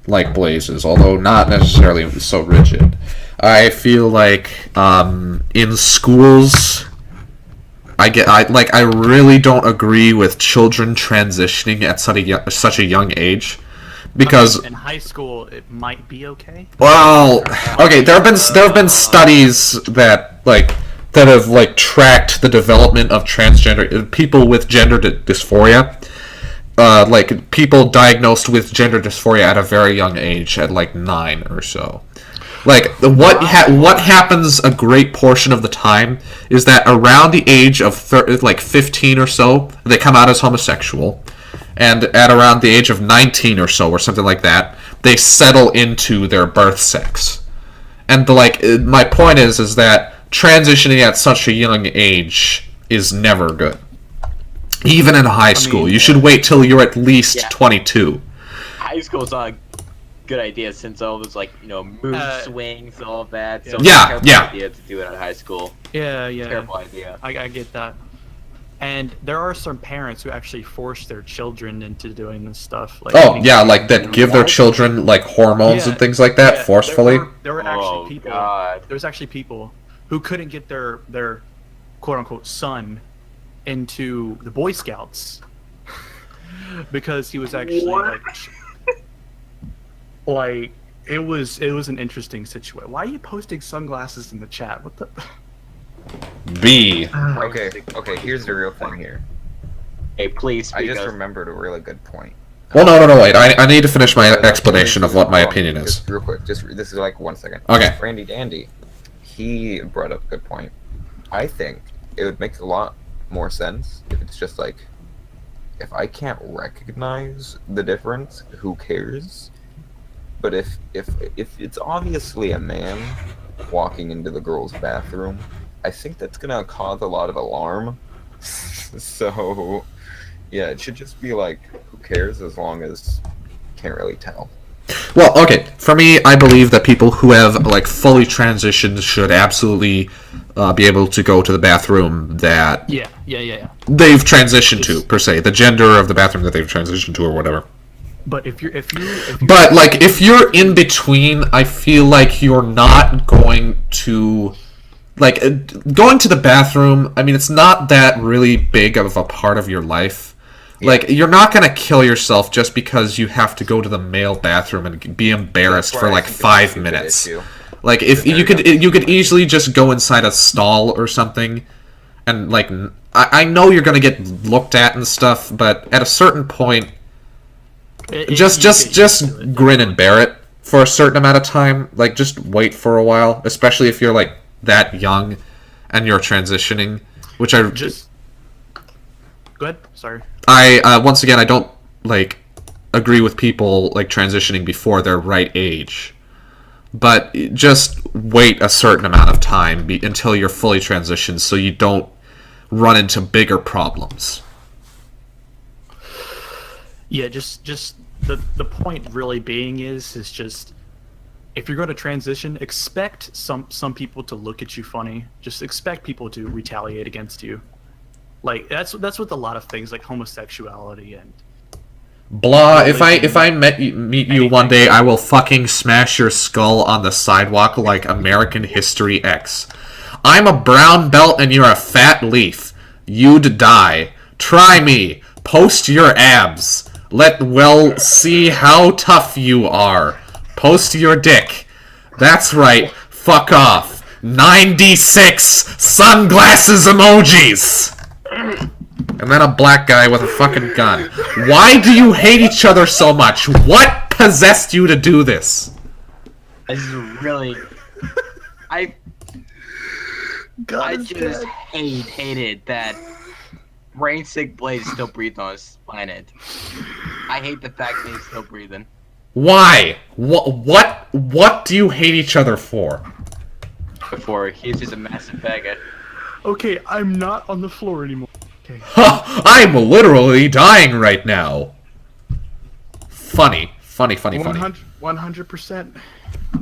like Blaze's, although not necessarily so rigid. I feel like in schools, I really don't agree with children transitioning at such a young age, because in high school it might be okay. well, okay, there have been studies that have tracked the development of transgender people with gender dysphoria. Like people diagnosed with gender dysphoria at a very young age, at like 9 or so. Like what happens a great portion of the time is that around the age of 15 or so, they come out as homosexual, and at around the age of 19 or so, or something like that, they settle into their birth sex. And my point is that transitioning at such a young age is never good. Even in high school, you should wait till you're at least 22. High school's not a good idea since all those mood swings and all of that. So Yeah. terrible idea to do it at high school. Yeah. Terrible idea. I get that. And there are some parents who actually force their children into doing this stuff. Like, that give their children hormones and things like that forcefully. There were actually people. God. There was actually people who couldn't get their quote unquote son into the Boy Scouts because he was actually like it was an interesting situation. Why are you posting sunglasses in the chat? What the? B. Okay, here's the real thing here. Hey, please. I just remembered a really good point. Well, no, wait. I need to finish my explanation of what my opinion is. Just real quick, this is like 1 second. Okay. Randy Dandy, he brought up a good point. I think it would make a lot more sense if it's just like, if I can't recognize the difference, who cares? But if it's obviously a man walking into the girl's bathroom, I think that's gonna cause a lot of alarm. So yeah, it should just be like, who cares, as long as can't really tell. Well, okay. For me, I believe that people who have fully transitioned should absolutely be able to go to the bathroom that Yeah. they've transitioned to, per se, the gender of the bathroom that they've transitioned to, or whatever. But if you But if you're in between, I feel like you're not going to going to the bathroom. I mean, it's not that really big of a part of your life. You're not gonna kill yourself just because you have to go to the male bathroom and be embarrassed for 5 minutes. If you could easily just go inside a stall or something, and I know you're gonna get looked at and stuff, but at a certain point, just grin and bear it for a certain amount of time. Just wait for a while, especially if you're that young and you're transitioning, which I just go ahead. Sorry. Once again, I don't agree with people transitioning before their right age. but just wait a certain amount of time until you're fully transitioned, so you don't run into bigger problems. Yeah, just the point really being is just, if you're going to transition, expect some people to look at you funny. Just expect people to retaliate against you. Like that's with a lot of things like homosexuality and Blah. If I meet you one day, I will fucking smash your skull on the sidewalk like American History X. I'm a brown belt and you're a fat leaf. You'd die. Try me. Post your abs. Well see how tough you are. Post your dick. That's right. Fuck off. 96 sunglasses emojis. And then a black guy with a fucking gun. Why do you hate each other so much? What possessed you to do this? This is really. I just hated that Brainsick Blaze still breathed on this planet. I hate the fact that he's still breathing. Why? What do you hate each other for? Before he's just a massive faggot. okay, I'm not on the floor anymore. Okay. I'm literally dying right now. Funny. 100%.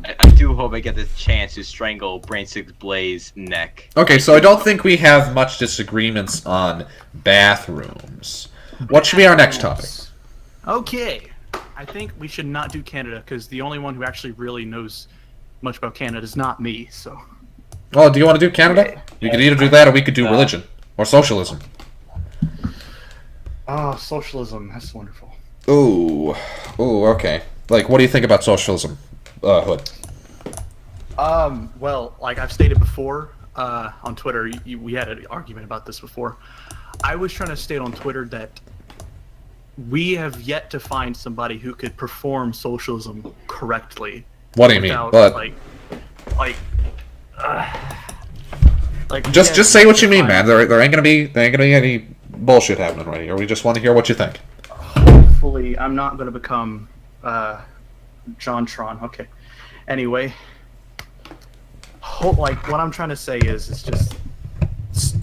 I do hope I get the chance to strangle Brainsick Blaze's neck. Okay, so I don't think we have much disagreements on bathrooms. What should be our next topic? Okay, I think we should not do Canada because the only one who actually really knows much about Canada is not me. So. Oh, do you want to do Canada? We could either do that or we could do religion. Or socialism. Oh, socialism. That's wonderful. Ooh, okay. Like, what do you think about socialism, Hood? Well, like I've stated before on Twitter, we had an argument about this before. I was trying to state on Twitter that we have yet to find somebody who could perform socialism correctly. What do you mean? Without, But just say what you mean, man. There ain't gonna be any bullshit happening right here. We just want to hear what you think. Hopefully, I'm not going to become John Tron. Okay. Anyway, like what I'm trying to say is, it's just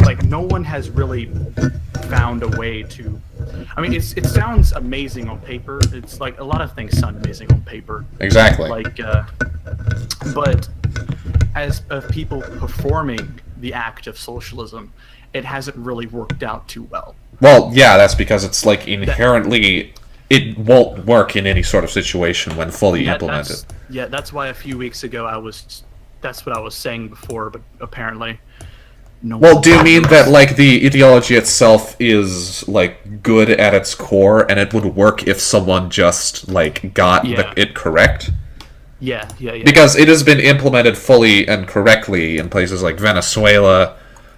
like no one has really found a way to. I mean, it sounds amazing on paper. It's like a lot of things sound amazing on paper. Exactly. Like, but as of people performing the act of socialism, it hasn't really worked out too well. Well, yeah, that's because it's like inherently it won't work in any sort of situation when fully implemented. That's why a few weeks ago that's what I was saying before, but apparently no. Well, do you mean that like the ideology itself is like good at its core and it would work if someone just like got it correct? Yeah. Because it has been implemented fully and correctly in places like Venezuela,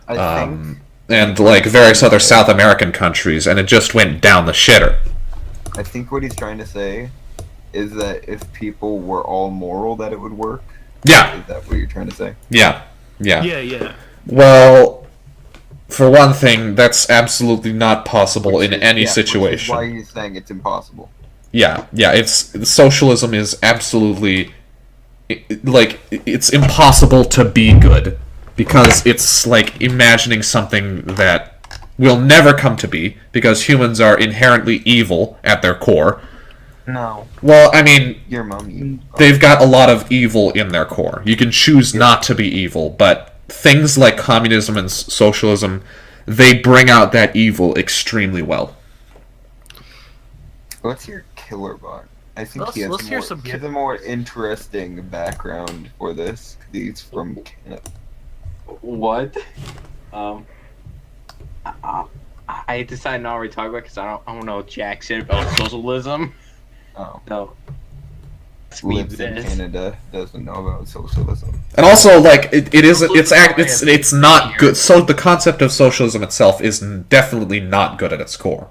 I think and like various other South American countries, and it just went down the shitter. I think what he's trying to say is that if people were all moral, that it would work. Yeah. Is that what you're trying to say? Yeah. Yeah. Well, for one thing, that's absolutely not possible in any situation. Which is why he's saying it's impossible. Yeah. Socialism is absolutely it's impossible to be good because it's like imagining something that will never come to be because humans are inherently evil at their core. No. Well, I mean, Your mummy. they've got a lot of evil in their core. You can choose not to be evil, but things like communism and socialism, they bring out that evil extremely well. What's your killer bot? I think he Let's hear some he has a more interesting background for this. 'Cause he's from Canada. What? I decided not to talk about because I don't know jack shit about socialism. Oh. No. Lives in Canada, doesn't know about socialism. And also, like, it's not good. So the concept of socialism itself is definitely not good at its core.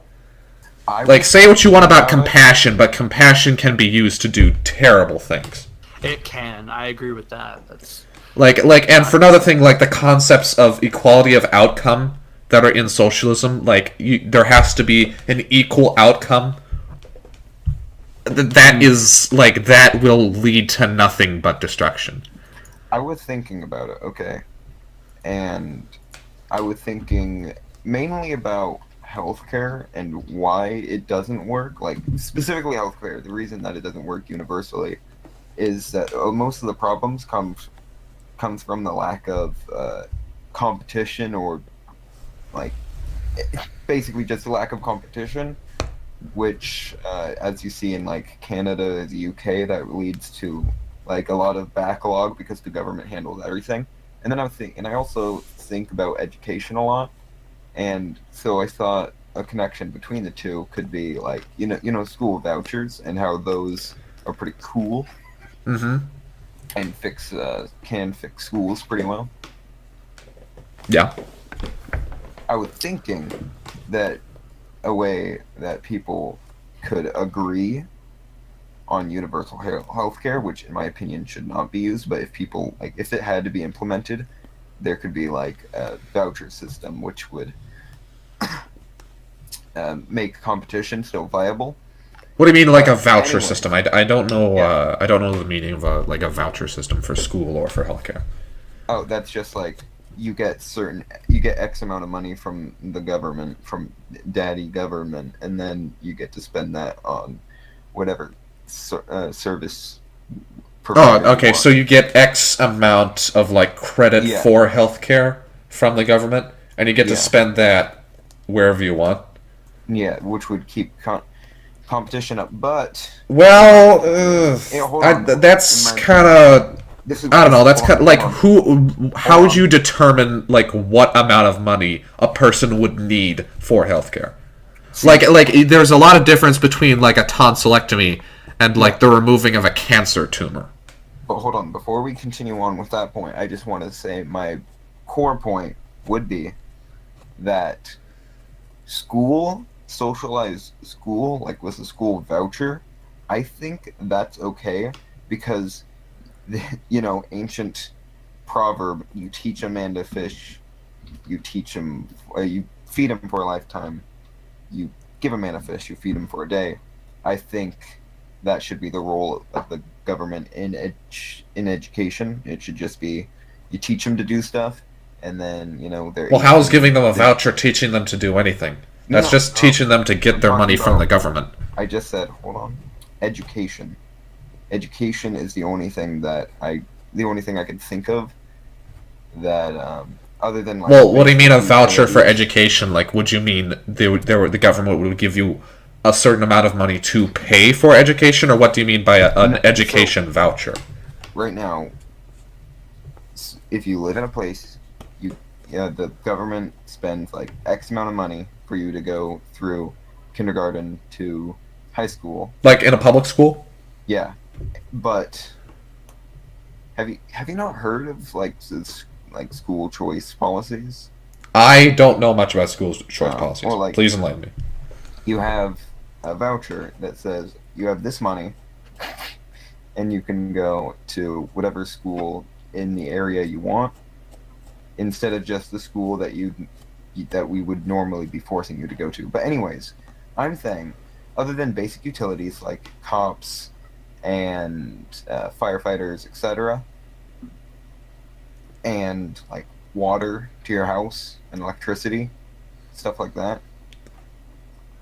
Like, say what you want about compassion, but compassion can be used to do terrible things. It can. I agree with that. That's and for another thing, like the concepts of equality of outcome that are in socialism, like there has to be an equal outcome that is like that will lead to nothing but destruction. I was thinking about it, okay, and I was thinking mainly about healthcare and why it doesn't work. Like specifically healthcare, the reason that it doesn't work universally is that most of the problems comes from the lack of competition, or like basically just a lack of competition, which as you see in like Canada, the UK, that leads to like a lot of backlog because the government handles everything. And then I also think about education a lot, and so I thought a connection between the two could be like school vouchers and how those are pretty cool Mm-hmm. and can fix schools pretty well. Yeah. I was thinking that a way that people could agree on universal healthcare, which in my opinion should not be used, but if it had to be implemented, there could be like a voucher system which would make competition still viable. What do you mean, like a voucher Anyway. system? I don't know. Yeah. I don't know the meaning of a voucher system for school or for healthcare. Oh, that's just like you get X amount of money from the government, from daddy government, and then you get to spend that on whatever service provider Oh, okay. you So want. you get X amount of like credit Yeah. for healthcare from the government, and you get to Yeah. spend that wherever you want. Yeah, which would keep competition up, but Well, hold on. that's In my- kind of. this is I don't know. That's hold kind of on, like hold on. who. How would you determine like what amount of money a person would need for healthcare? Like there's a lot of difference between like a tonsillectomy and like the removing of a cancer tumor. But hold on, before we continue on with that point, I just want to say my core point would be that socialized school, like with a school voucher, I think that's okay because, ancient proverb, you teach a man to fish, you feed him for a lifetime, you give a man a fish, you feed him for a day. I think that should be the role of the government in education. It should just be you teach them to do stuff, and then they're. Well, how is giving them a voucher teaching them to do anything? That's just teaching them to get their money from the government. I just said, hold on, education. Education is the only thing I can think of that other than like. Well, what do you mean a basic voucher for utilities. education? Like, would you mean the government would give you a certain amount of money to pay for education, or what do you mean by an No, education voucher? Right now, if you live in a place, the government spends like X amount of money for you to go through kindergarten to high school. Like in a public school? Yeah, but have you not heard of like school choice policies? I don't know much about school choice Oh, policies. well, like- Please enlighten me. You have a voucher that says you have this money, and you can go to whatever school in the area you want, instead of just the school that we would normally be forcing you to go to. But anyways, I'm saying, other than basic utilities like cops and firefighters, etc., and like water to your house and electricity, stuff like that.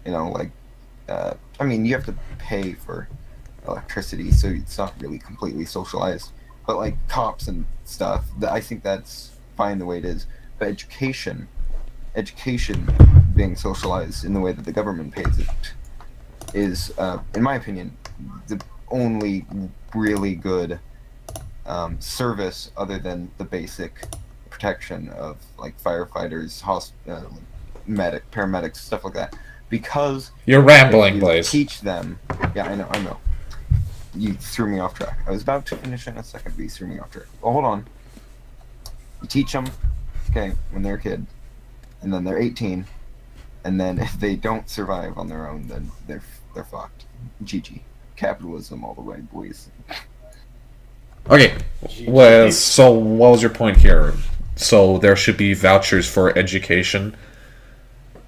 You have to pay for electricity, so it's not really completely socialized. But like cops and stuff, I think that's fine the way it is. But education being socialized in the way that the government pays it is, in my opinion, the only really good service other than the basic protection of like firefighters, paramedics, stuff like that. Because You're if rambling, you Blaze. teach them. Yeah, I know. You threw me off track. I was about to finish in a second, but you threw me off track. Well, hold on. You teach them, okay, when they're a kid, and then they're 18, and then if they don't survive on their own, then they're fucked. GG. Capitalism all the way, boys. Okay. Well, so what was your point here? So there should be vouchers for education.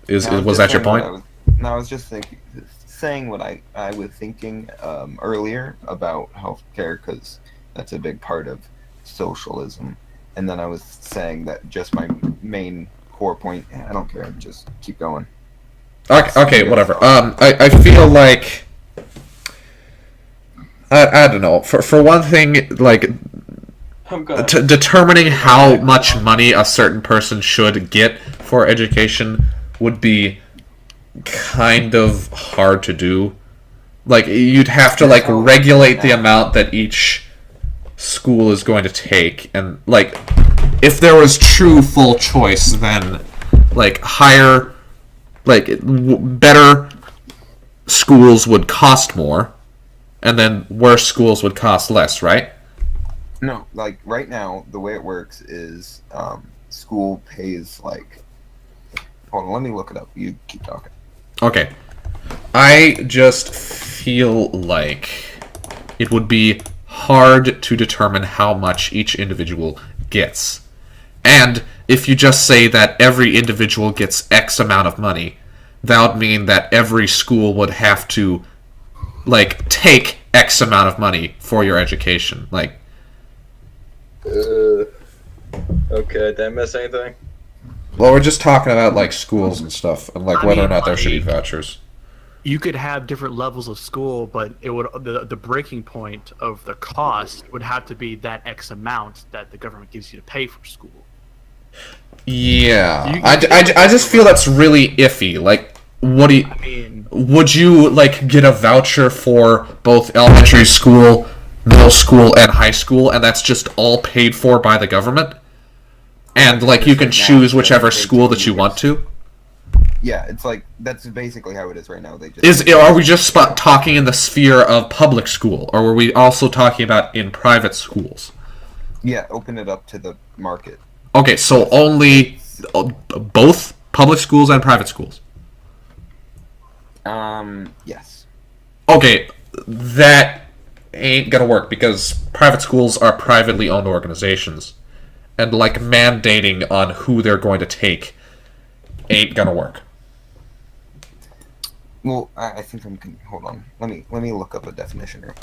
Was that your point? I was just saying what I was thinking earlier about healthcare, because that's a big part of socialism. And then I was saying that just my main core point. I don't care. Just keep going. Okay, whatever. I feel like I don't know. For one thing, like determining how much money a certain person should get for education would be kind of hard to do. Like you'd have to like regulate the amount that each school is going to take, and like if there was true full choice, then like higher, like better schools would cost more, and then worse schools would cost less, right? No, like right now, the way it works is school pays like. Hold on, let me look it up. You keep talking. Okay. I just feel like it would be hard to determine how much each individual gets. And if you just say that every individual gets X amount of money, that would mean that every school would have to, like, take X amount of money for your education. Like, Okay, did I miss anything? well, we're just talking about, like, schools and stuff, and, like, I whether or mean, not there should be like, vouchers. You could have different levels of school, but it would the breaking point of the cost would have to be that X amount that the government gives you to pay for school. Yeah. You- I just feel that's really iffy. Like, what do you... I mean, Would you, like, get a voucher for both elementary school, middle school, and high school, and that's just all paid for by the government? And, like, you can choose whichever school that you want to? Yeah, it's like that's basically how it is right now. They just Are we just talking in the sphere of public school, or were we also talking about in private schools? yeah, open it up to the market. Okay, so only both public schools and private schools? Yes. Okay, that ain't gonna work because private schools are privately owned organizations, and like mandating on who they're going to take ain't gonna work. Well, I think hold on. Let me look up a definition here.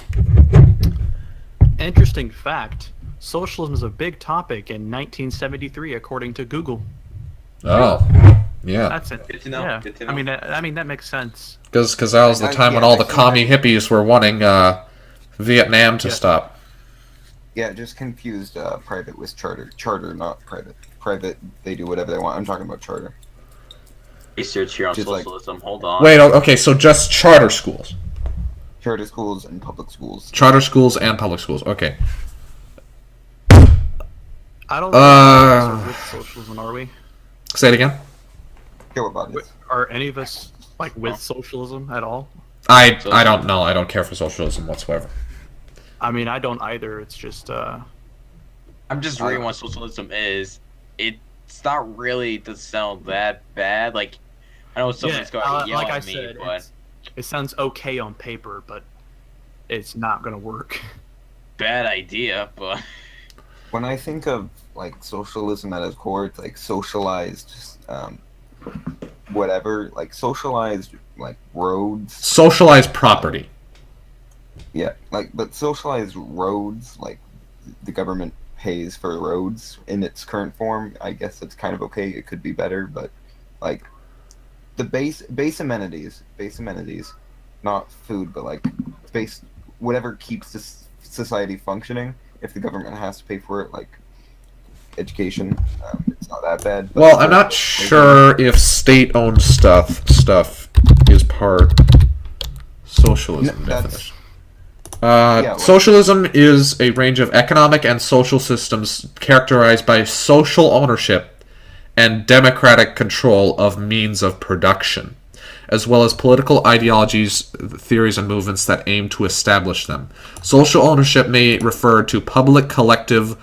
interesting fact: socialism is a big topic in 1973, according to Google. Oh, yeah, That's it. Good to know, Yeah. good to know. I mean that makes sense. because that was the time when yeah, all the I think commie hippies were wanting Vietnam to Yeah. stop. Yeah, just confused private with charter. Charter, not private. Private, they do whatever they want. I'm talking about charter. Research here on Just like- socialism. Hold on. Wait, okay, so just charter schools. Charter schools and public schools. Charter schools and public schools, okay. I don't think any of us Uh, are with socialism, are we? Say it again? Care about it. Are any of us like with socialism at all? I don't know. I don't care for socialism whatsoever. I mean, I don't either. It's just I'm just reading what socialism is. It's not really doesn't sound that bad. Like I know somebody's going to yell like I at me, said, but it sounds okay on paper, but it's not gonna work. bad idea. But When I think of like socialism at its core, it's like socialized, whatever, like socialized like roads. Socialized property. Yeah, like but socialized roads, like the government pays for roads in its current form. I guess it's kind of okay. It could be better, but like the base amenities, not food, but like base whatever keeps this society functioning. If the government has to pay for it, like education, it's not that bad. But Well, I'm not sure if state-owned stuff is part socialism No, that's- definition. well- Socialism is a range of economic and social systems characterized by social ownership and democratic control of means of production, as well as political ideologies, theories, and movements that aim to establish them. Social ownership may refer to public, collective,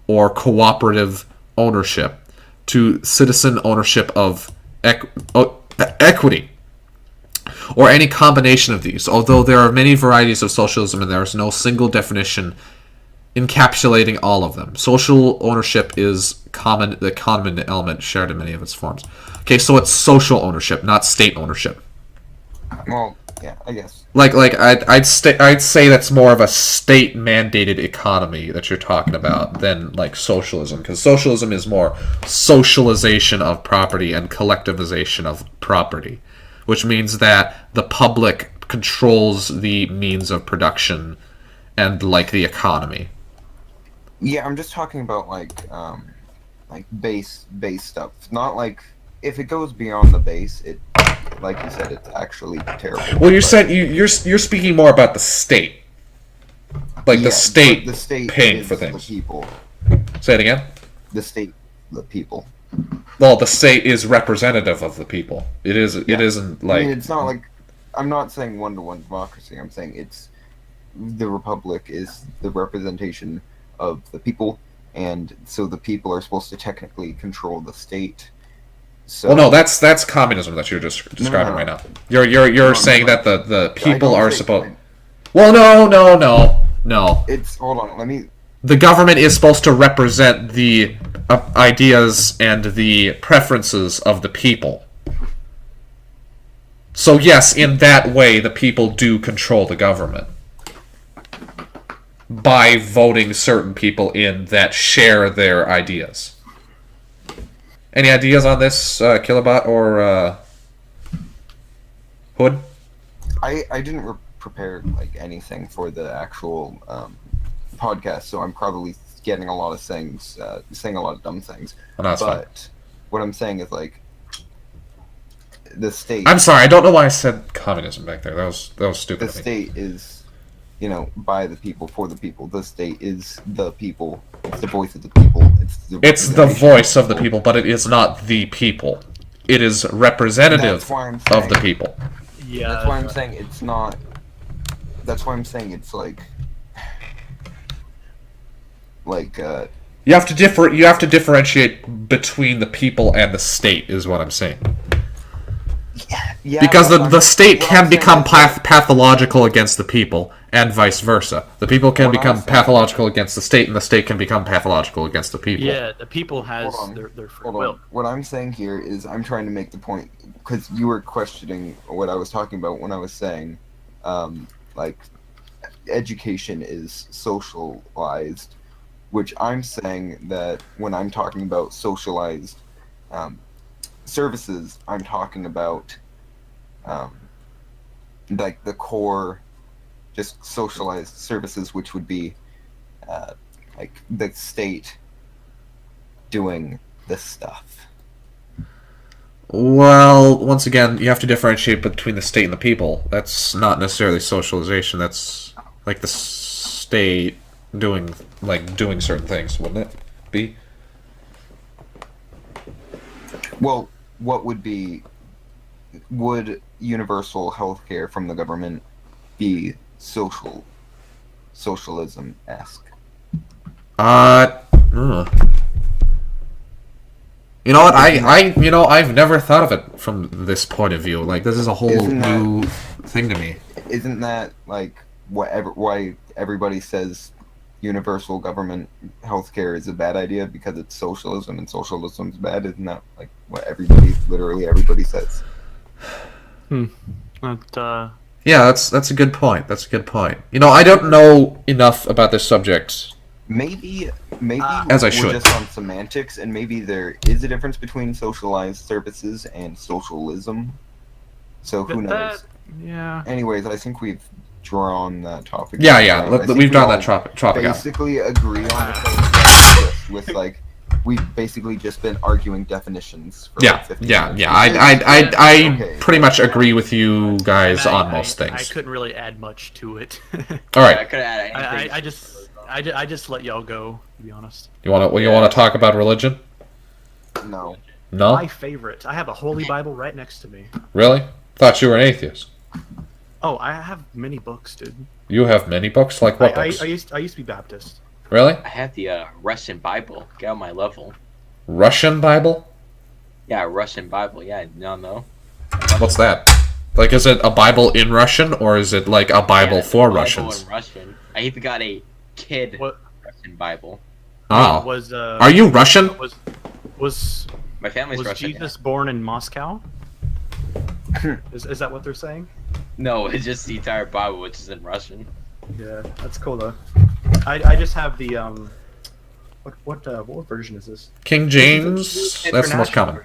or cooperative ownership, to citizen ownership of equity, or any combination of these. Although there are many varieties of socialism and there is no single definition encapsulating all of them. Social ownership is the common element shared in many of its forms. Okay, so it's social ownership, not state ownership. Well, Yeah, I guess. I'd say that's more of a state mandated economy that you're talking about than like socialism, because socialism is more socialization of property and collectivization of property, which means that the public controls the means of production and like the economy. Yeah, I'm just talking about like base stuff. Not like if it goes beyond the base, it, like you said, it's actually terrible. Well, you said you're speaking more about the state, like the state paying for things. The people. Say it again. The state, the people. Well, the state is representative of the people. It is. Yeah. It isn't like. I mean, it's not like. I'm not saying one-to-one democracy. I'm saying it's the republic is the representation of the people, and so the people are supposed to technically control the state. So, well, no, that's communism that you're just describing right now. You're saying that the people are supposed. Well, no. It's hold on. Let me. The government is supposed to represent the ideas and the preferences of the people. So yes, in that way, the people do control the government by voting certain people in that share their ideas. Any ideas on this, Killabot or Hood? I didn't prepare like anything for the actual podcast, so I'm probably getting a lot of things, saying a lot of dumb things. Oh, no, but fine. What I'm saying is like the state. I'm sorry, I don't know why I said communism back there. That was stupid. The state is, by the people, for the people. The state is the people. It's the voice of the people. It's the voice of the people, but it is not the people. It is representative of the people. Yeah. That's why I'm saying it's not. That's why I'm saying it's like. You have to differentiate between the people and the state, is what I'm saying. Yeah, because the state can become pathological against the people, and vice versa. The people can become pathological against the state, and the state can become pathological against the people. Yeah, the people has their free will. What I'm saying here is I'm trying to make the point, because you were questioning what I was talking about when I was saying, education is socialized, which I'm saying that when I'm talking about socialized services, I'm talking about like the core just socialized services, which would be like the state doing this stuff. Well, once again, you have to differentiate between the state and the people. That's not necessarily socialization. That's like the state doing certain things, wouldn't it be? Well, what would universal health care from the government be socialism-esque? You know what? I've never thought of it from this point of view. Like, this is a whole new thing to me. Isn't that like why everybody says universal government healthcare is a bad idea, because it's socialism and socialism's bad? Isn't that like what literally everybody says? Yeah, that's a good point. That's a good point. I don't know enough about this subject. Maybe as I we're should. just on semantics, and maybe there is a difference between socialized services and socialism. So who knows? Yeah. Anyways, I think we've drawn that topic. Yeah. We've drawn that topic out. Basically agree on the same with like we've basically just been arguing definitions for like 50 minutes. I pretty much agree with you guys on most things. I couldn't really add much to it. All right. I could add anything. I just let y'all go, to be honest. You want to talk about religion? No. No? My favorite. I have a holy Bible right next to me. Really? Thought you were an atheist. Oh, I have many books, dude. You have many books? Like what books? I used to be Baptist. Really? I have the Russian Bible. Get on my level. Russian Bible? Yeah, Russian Bible. Yeah, no. What's that? Like, is it a Bible in Russian, or is it like a Bible for Russians? In Russian. I even got a kid Russian Bible. Oh. Was Are you Russian? Was my family's Russian? Jesus born in Moscow? Is that what they're saying? No, it's just the entire Bible, which is in Russian. Yeah, that's cool though. I just have the what version is this? King James. That's the most common.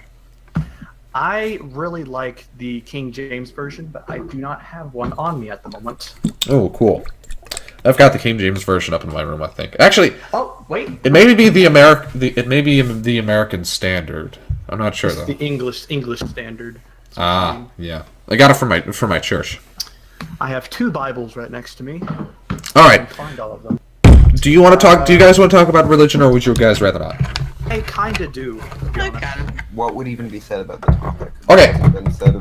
I really like the King James version, but I do not have one on me at the moment. Oh, cool. I've got the King James version up in my room, I think. Actually, Oh wait, it may be the American Standard. I'm not sure it's though. the English Standard. Ah, yeah. I got it from my church. I have 2 Bibles right next to me. All I right. can find all of them. Do you want to talk? Do you guys want to talk about religion, or would you guys rather not? I kinda do. To be honest. What would even be said about the topic? Okay.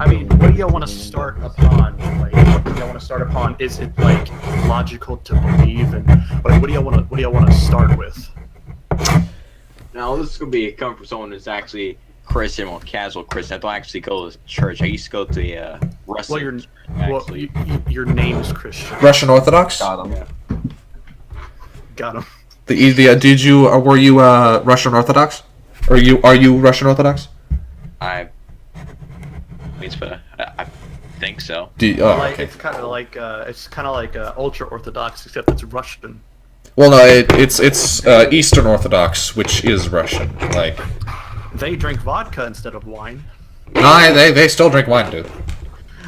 I mean, what do y'all want to start upon? Like, what do y'all want to start upon? Is it like logical to believe, and like, what do y'all want to start with? Now, this is going to be coming from someone who's actually Christian or casual Christian. I don't actually go to church. I used to go to a Russian Well, your church, actually. your name is Christian. Russian Orthodox. Got him. Got him. Did you were you Russian Orthodox? Are you Russian Orthodox? I think so. Like, Okay. it's kind of like ultra orthodox, except it's Russian. Well, no, it's Eastern Orthodox, which is Russian. Like, They drink vodka instead of wine. no, they still drink wine, dude.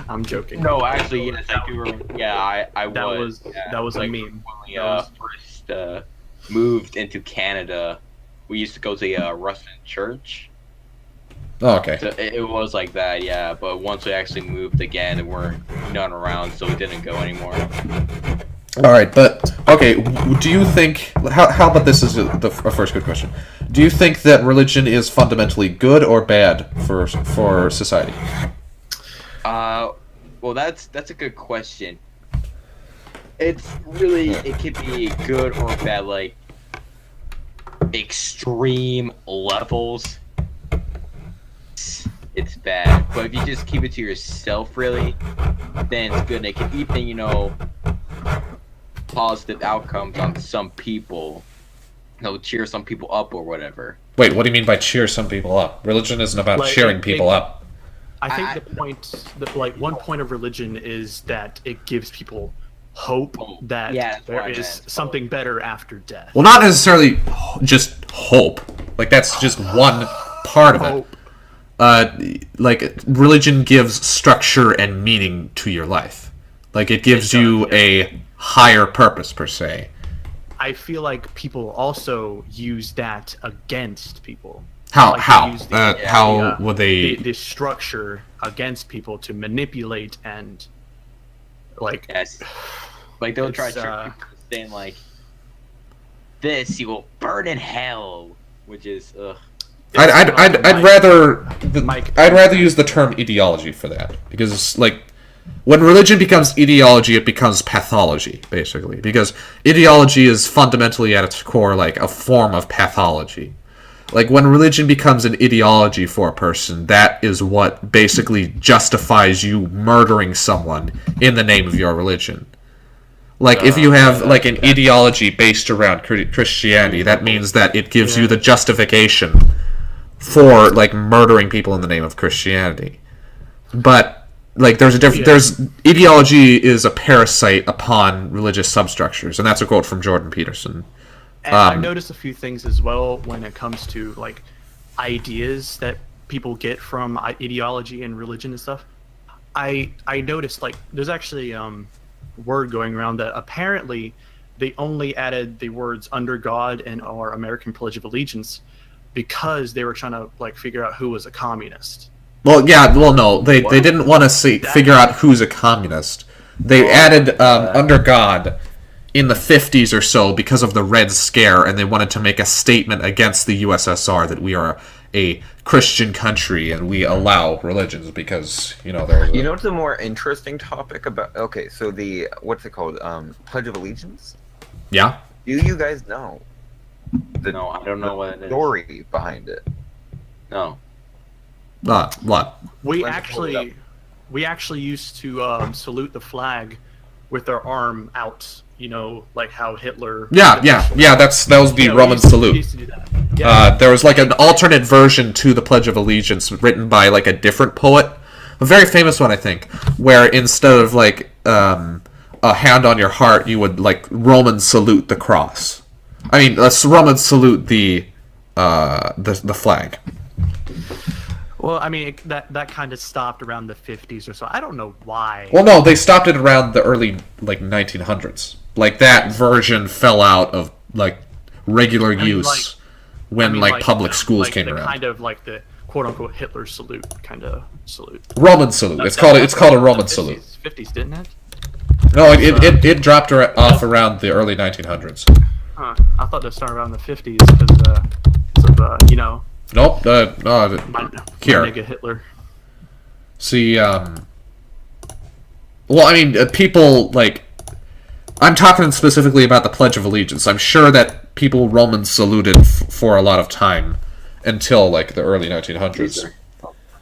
I'm joking. No, actually, yes, I do remember. Yeah, I That was. was yeah, that was like, a meme. When we That was- first moved into Canada, we used to go to a Russian church. Oh, okay. So it was like that, yeah. But once we actually moved again, there weren't none around, so we didn't go anymore. All right, but okay. Do you think? How about this is a first good question? Do you think that religion is fundamentally good or bad for society? Well, that's a good question. It's really, it could be good or bad, like extreme levels. It's bad, but if you just keep it to yourself, really, then it's good. And it can even, positive outcomes on some people. Cheer some people up or whatever. Wait, what do you mean by cheer some people up? Religion isn't about Like, cheering people up. I think one point of religion is that it gives people hope that Yeah, that's what there I is meant. something better after death. Well, not necessarily just hope. Like, that's just one part of it. Hope. Like, religion gives structure and meaning to your life. Like, it gives you a higher purpose, per se. I feel like people also use that against people. How? Like, they How? use the- How would they... the structure against people to manipulate and like Yes. Like, they'll try It's, to trick people saying, like, this, you will burn in hell, which is, ugh. I'd rather Mike- I'd rather use the term ideology for that, because like when religion becomes ideology, it becomes pathology, basically, because ideology is fundamentally at its core like a form of pathology. Like, when religion becomes an ideology for a person, that is what basically justifies you murdering someone in the name of your religion. Like, if you have like an ideology based around Christianity, that means that it gives you the justification for like murdering people in the name of Christianity. But like, there's a different. There's ideology is a parasite upon religious substructures, and that's a quote from Jordan Peterson. And I've noticed a few things as well when it comes to like ideas that people get from ideology and religion and stuff. I noticed like there's actually word going around that apparently they only added the words "under God" and our American Pledge of Allegiance because they were trying to like figure out who was a communist. Well, yeah. Well, no, they didn't want to figure out who's a communist. They added "under God" in the 50s or so because of the Red Scare, and they wanted to make a statement against the USSR that we are a Christian country and we allow religions because, there's You know what's a more interesting topic about... Okay, so the... What's it called? Pledge of Allegiance? Yeah? Do you guys know No, I don't know what it is. story behind it? No. What? We Let's pull it actually used to salute the flag with our arm out. Like how Hitler. Yeah. That was the Roman we salute. used to do that. Yeah. There was like an alternate version to the Pledge of Allegiance written by like a different poet A very famous one, I think, where instead of like a hand on your heart, you would like Roman salute the cross. I mean, Roman salute the flag. Well, I mean, that kind of stopped around the 50s or so. I don't know why. Well, no, they stopped it around the early like 1900s. Like that version fell out of like regular use when public schools came around. Kind of like the quote unquote Hitler salute kind of salute. Roman salute. It's called a Roman salute. 50s, didn't it? No, it dropped off around the early 1900s. Huh. I thought it started around the 50s because of you know. Nope. My Here. nigga Hitler. See, well, I mean, people, like, I'm talking specifically about the Pledge of Allegiance. I'm sure that people Roman saluted for a lot of time until, like, the early 1900s.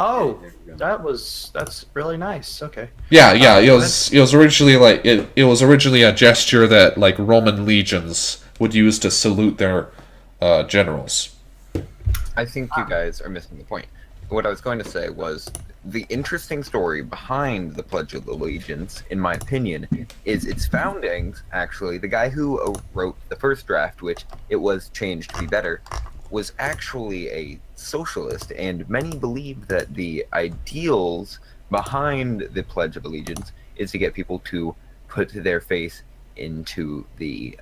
Oh, that's really nice. Okay. Yeah, it was originally, like, it was originally a gesture that, like, Roman legions would use to salute their generals. I think you guys are missing the point. What I was going to say was the interesting story behind the Pledge of Allegiance, in my opinion, is its foundings. Actually, the guy who wrote the first draft, which it was changed to be better, was actually a socialist, and many believe that the ideals behind the Pledge of Allegiance is to get people to put their faith into the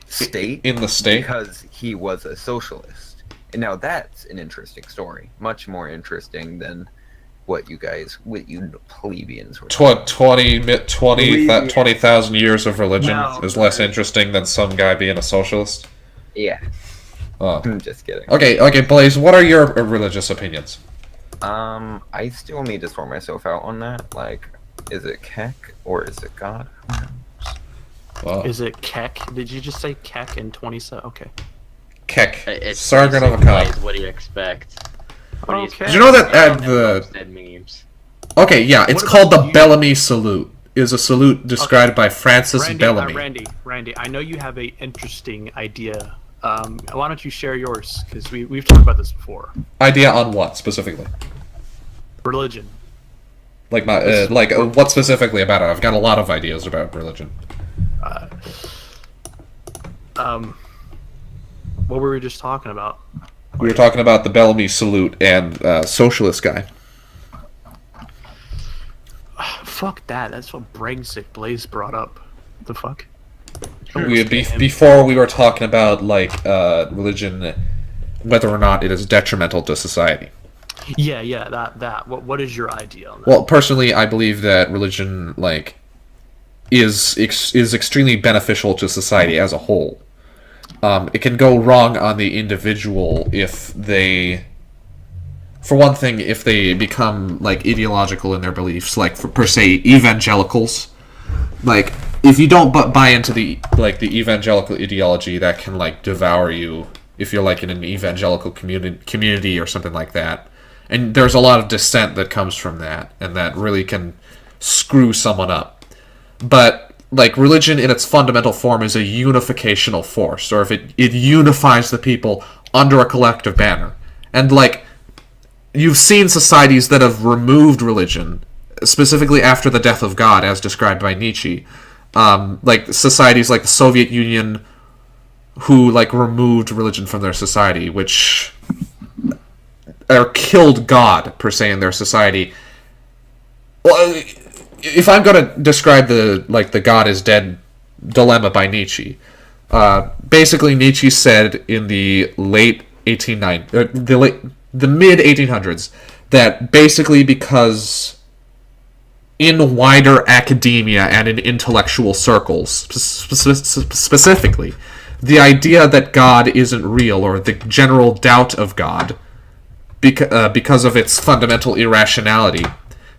state, in the state, because he was a socialist. And now that's an interesting story, much more interesting than what you plebeians were. 20,000 years of religion is less interesting than some guy being a socialist. Yeah. Oh. I'm just kidding. Okay, Blaze, what are your religious opinions? I still need to sort myself out on that. Like, is it Kek or is it God? Is it Kek? Did you just say Kek in 27? Okay. Kek. It's Sergeant of a cop. What do you expect? Okay. Did you know that memes? Okay, yeah, it's called the Bellamy Salute. It is a salute described by Francis Bellamy. Randy, I know you have a interesting idea. Why don't you share yours? Because we've talked about this before. Idea on what specifically? Religion. Like what specifically about it? I've got a lot of ideas about religion. What were we just talking about? We were talking about the Bellamy Salute and socialist guy. Fuck that. That's what Blaze brought up. The fuck? Before we were talking about like religion, whether or not it is detrimental to society. Yeah, that. What is your idea on that? Well, personally, I believe that religion like is extremely beneficial to society as a whole. It can go wrong on the individual if they, for one thing, if they become like ideological in their beliefs, like per se evangelicals. Like if you don't buy into the evangelical ideology, that can like devour you if you're like in an evangelical community or something like that. And there's a lot of dissent that comes from that, and that really can screw someone up. But like religion in its fundamental form is a unificational force, or if it unifies the people under a collective banner. And like you've seen societies that have removed religion, specifically after the death of God, as described by Nietzsche. Like societies like the Soviet Union, who like removed religion from their society, which or killed God per se in their society. Well, if I'm going to describe the God is dead dilemma by Nietzsche, basically Nietzsche said in the late 1890s, the mid 1800s, that basically because in wider academia and in intellectual circles, specifically, the idea that God isn't real, or the general doubt of God, because of its fundamental irrationality,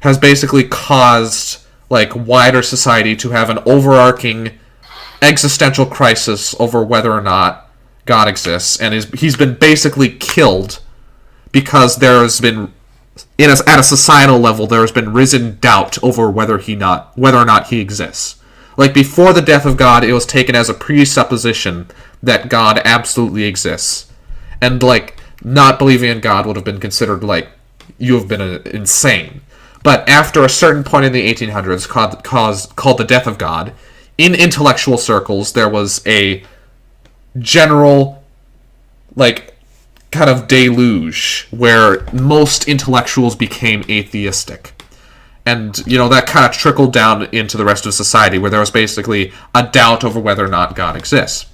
has basically caused like wider society to have an overarching existential crisis over whether or not God exists, and he's been basically killed because there has been at a societal level there has been risen doubt over whether or not he exists. Like before the death of God, it was taken as a presupposition that God absolutely exists, and like not believing in God would have been considered like you have been insane. But after a certain point in the 1800s, called the death of God, in intellectual circles, there was a general, like, kind of deluge where most intellectuals became atheistic. And, that kind of trickled down into the rest of society, where there was basically a doubt over whether or not God exists.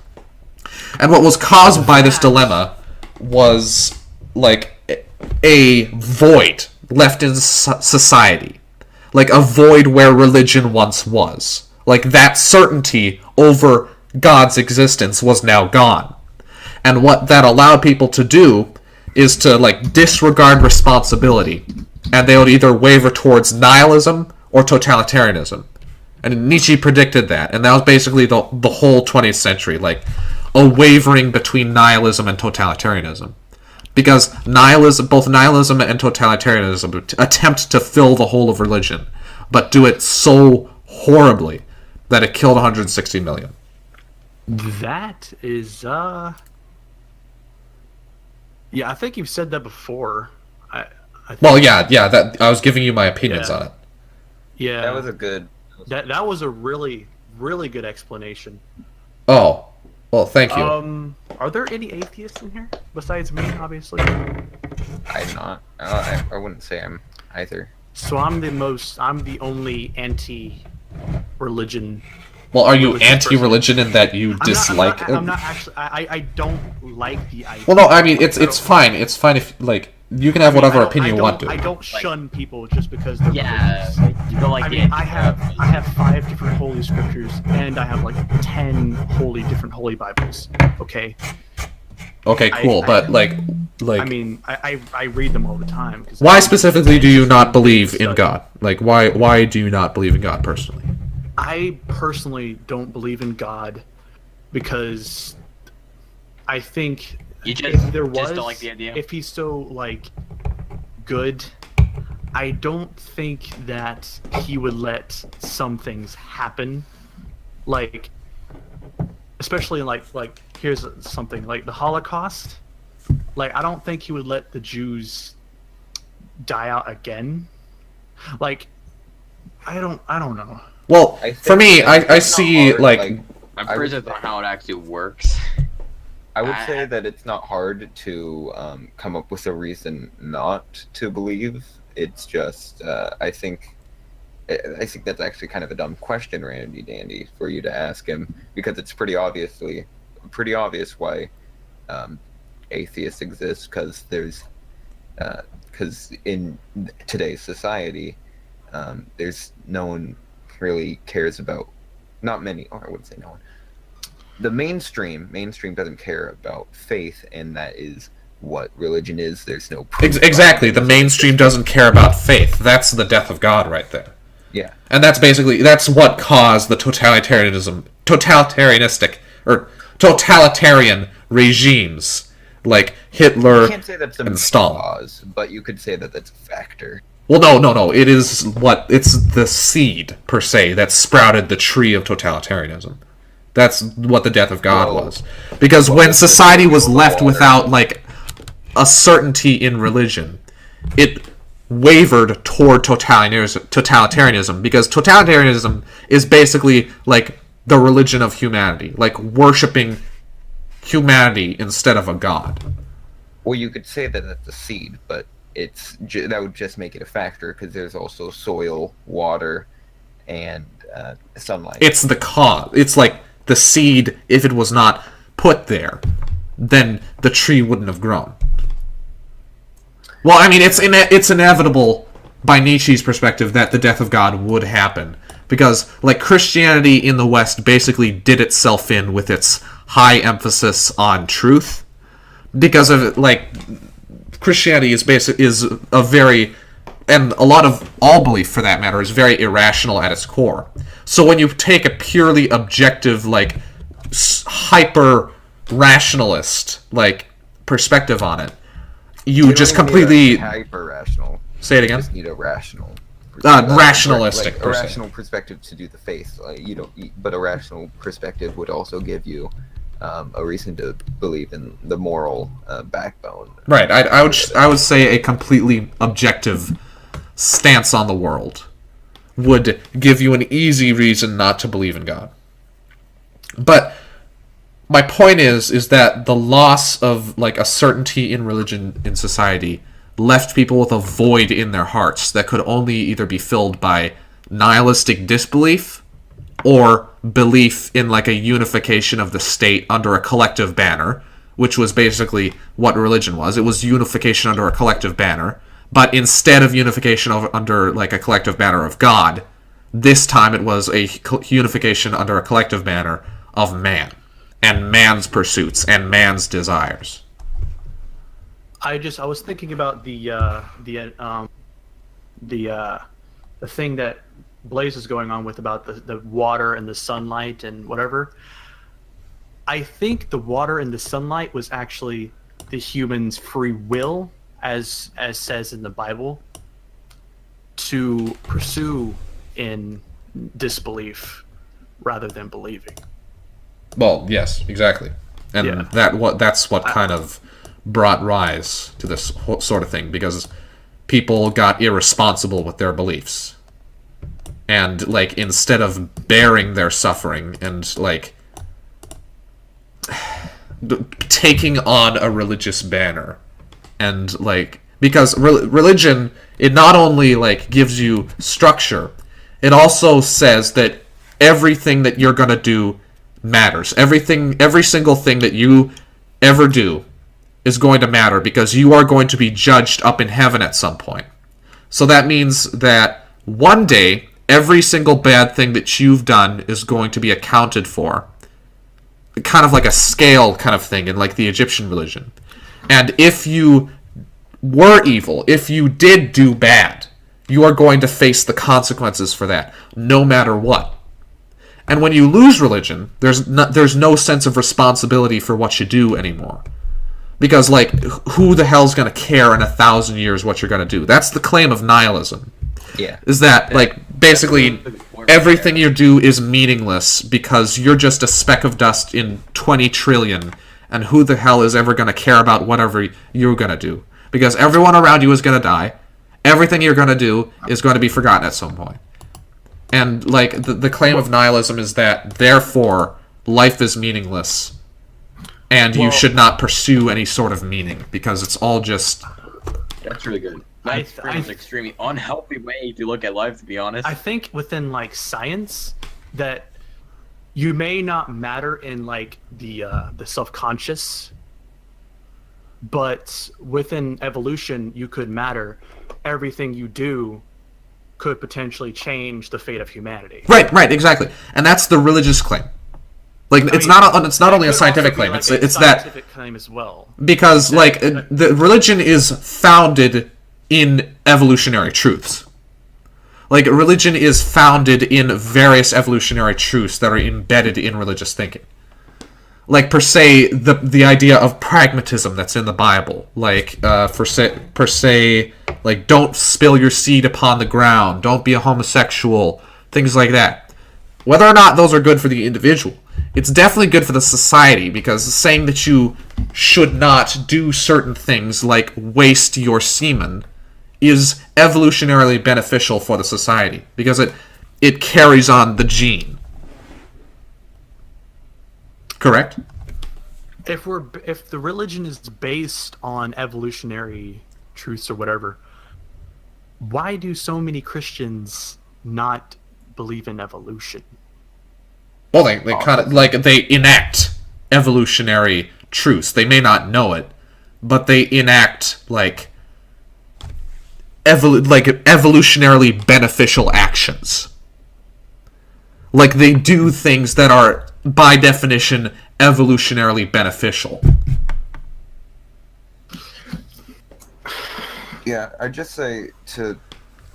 And what was caused by this dilemma was, like, a void left in society. Like, a void where religion once was. Like, that certainty over God's existence was now gone. And what that allowed people to do is to, like, disregard responsibility. And they would either waver towards nihilism or totalitarianism. And Nietzsche predicted that. And that was basically the whole 20th century. Like, a wavering between nihilism and totalitarianism. Because both nihilism and totalitarianism attempt to fill the whole of religion, but do it so horribly that it killed 160 million. That is, yeah, I think you've said that before. I think, Well, yeah, that I was giving you my opinions on it. yeah, That was a good. that was a really, really good explanation. Oh, well, thank you. Are there any atheists in here besides me? Obviously. I'm not. I wouldn't say I'm either. So I'm the only anti-religion. Well, are you religious anti-religion in that you dislike I'm not actually. I don't like the idea. Well, no, I mean, it's fine. It's fine if, like, you can have whatever opinion you want to. I don't shun people just because they're Yeah, religious. you don't like I the mean, idea I have 5 different holy scriptures, and I have like 10 different holy Bibles. Okay. Okay, cool, but like, I mean, I read them all the time. why specifically do you not believe in God? Like, why do you not believe in God personally? I personally don't believe in God because I think You if there just was, don't like the idea? if he's so like good, I don't think that he would let some things happen, like especially like here's something like the Holocaust. Like, I don't think he would let the Jews die out again. Like, I don't know. Well, I for me, think I it's not see, hard, like, I'm I would curious say- on how it actually works. I would say that it's not hard to come up with a reason not to believe. It's just I think that's actually kind of a dumb question, Randy Dandy, for you to ask him, because it's pretty obvious why atheists exist, because in today's society, there's no one really cares about, not many, or I wouldn't say no one. The mainstream doesn't care about faith, and that is what religion is. There's no proof. exactly. The mainstream doesn't care about faith. That's the death of God right there. Yeah. And that's what caused the totalitarian regimes like Hitler You can't say that's a and Stalin. cause, but you could say that that's a factor. Well, no. It's the seed per se that sprouted the tree of totalitarianism. That's what the death of God was. Because when society was left without, like, a certainty in religion, it wavered toward totalitarianism, because totalitarianism is basically, like, the religion of humanity, like, worshipping humanity instead of a god. Well, you could say that that's a seed, but that would just make it a factor, because there's also soil, water, and sunlight. It's the cause. It's like the seed, if it was not put there, then the tree wouldn't have grown. Well, I mean, it's inevitable by Nietzsche's perspective that the death of God would happen, because, like, Christianity in the West basically did itself in with its high emphasis on truth, because of, like, Christianity is a very, and a lot of all belief for that matter, is very irrational at its core. So when you take a purely objective, like, hyper rationalist, like, perspective on it, you just completely hyper rational. Say it You again. just need a rational. Rationalistic like, a per se. rational perspective to do the faith. Like, but a rational perspective would also give you a reason to believe in the moral backbone. Right. I would say a completely objective stance on the world would give you an easy reason not to believe in God. But my point is that the loss of like a certainty in religion in society left people with a void in their hearts that could only either be filled by nihilistic disbelief or belief in like a unification of the state under a collective banner, which was basically what religion was. It was unification under a collective banner, but instead of unification under like a collective banner of God, this time it was a unification under a collective banner of man and man's pursuits and man's desires. I was thinking about the thing that Blaze is going on with about the water and the sunlight and whatever. I think the water and the sunlight was actually the human's free will, as says in the Bible, to pursue in disbelief rather than believing. Well, yes, exactly. And Yeah. that's what kind of brought rise to this sort of thing, because people got irresponsible with their beliefs. And, like, instead of bearing their suffering and, like, taking on a religious banner, and, like, because religion, it not only, like, gives you structure, it also says that everything that you're gonna do matters. Every single thing that you ever do is going to matter, because you are going to be judged up in heaven at some point. So that means that one day, every single bad thing that you've done is going to be accounted for. Kind of like a scale kind of thing in like the Egyptian religion. And if you were evil, if you did do bad, you are going to face the consequences for that, no matter what. And when you lose religion, there's no sense of responsibility for what you do anymore. Because, like, who the hell's going to care in 1,000 years what you're going to do? That's the claim of nihilism. Yeah. Is that, like, basically everything you do is meaningless because you're just a speck of dust in 20 trillion, and who the hell is ever going to care about whatever you're going to do? Because everyone around you is going to die. Everything you're going to do is going to be forgotten at some point. And, like, the claim of nihilism is that, therefore, life is meaningless, and you should not pursue any sort of meaning, because it's all just... That's really good. That's an extremely unhealthy way to look at life, to be honest. I think within like science that you may not matter in like the self-conscious, but within evolution you could matter. Everything you do could potentially change the fate of humanity. Right, exactly. And that's the religious claim. Like, it's not only a scientific claim. Like it's scientific claim as well. Because, like, the religion is founded in evolutionary truths. Like, religion is founded in various evolutionary truths that are embedded in religious thinking. Like, per se, the idea of pragmatism that's in the Bible. Like, per se, like, don't spill your seed upon the ground, don't be a homosexual, things like that. Whether or not those are good for the individual, it's definitely good for the society, because saying that you should not do certain things, like waste your semen, is evolutionarily beneficial for the society, because it carries on the gene. Correct? If the religion is based on evolutionary truths or whatever, why do so many Christians not believe in evolution? Well, they kind of, like, they enact evolutionary truths. They may not know it, but they enact, like evolutionarily beneficial actions. Like, they do things that are, by definition, evolutionarily beneficial. Yeah, I'd just say, to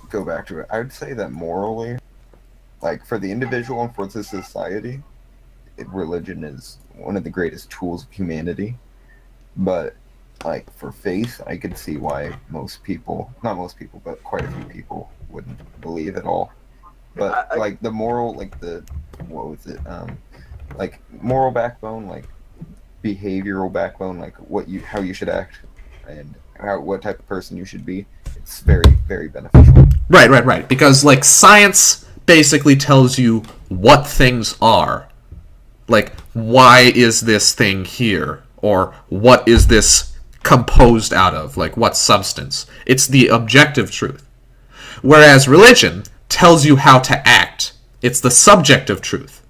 go back to it, I would say that morally, like, for the individual and for the society, religion is one of the greatest tools of humanity. But, like, for faith, I could see why most people, not most people, but quite a few people wouldn't believe at all. But, like, the moral, like, what was it, like, moral backbone, like, behavioral backbone, like how you should act, and what type of person you should be. It's very, very beneficial. Right. Because, like, science basically tells you what things are. Like, why is this thing here? Or what is this composed out of? Like, what substance? It's the objective truth. Whereas religion tells you how to act. It's the subjective truth.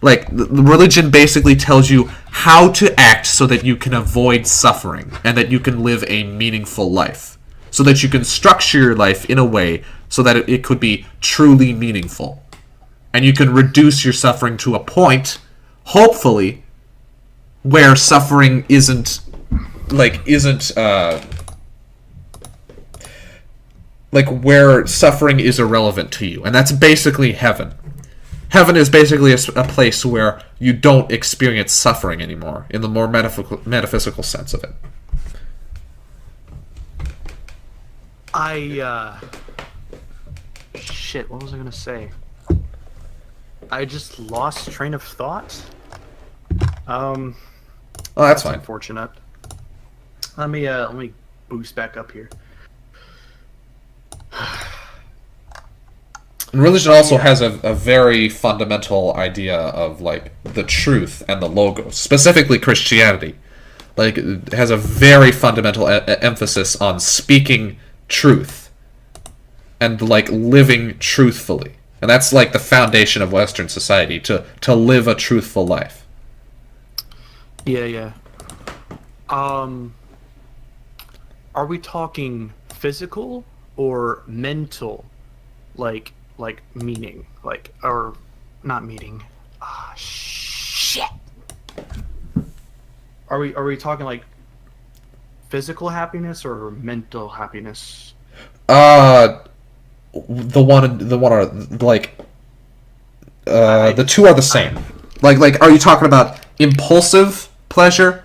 Like, the religion basically tells you how to act so that you can avoid suffering and that you can live a meaningful life. So that you can structure your life in a way so that it could be truly meaningful. And you can reduce your suffering to a point, hopefully, where suffering isn't where suffering is irrelevant to you. And that's basically heaven. Heaven is basically a place where you don't experience suffering anymore, in the more metaphysical sense of it. Shit, what was I gonna say? I just lost train of thought. Oh, that's fine. Unfortunate. Let me boost back up here. And religion also has a very fundamental idea of, like, the truth and the logos. Specifically Christianity. Like, it has a very fundamental emphasis on speaking truth. And, like, living truthfully. And that's, like, the foundation of Western society, to live a truthful life. Yeah. Are we talking physical or mental? Like meaning, or not meaning. Shit. Are we talking like physical happiness or mental happiness? The two are the same. Like, are you talking about impulsive pleasure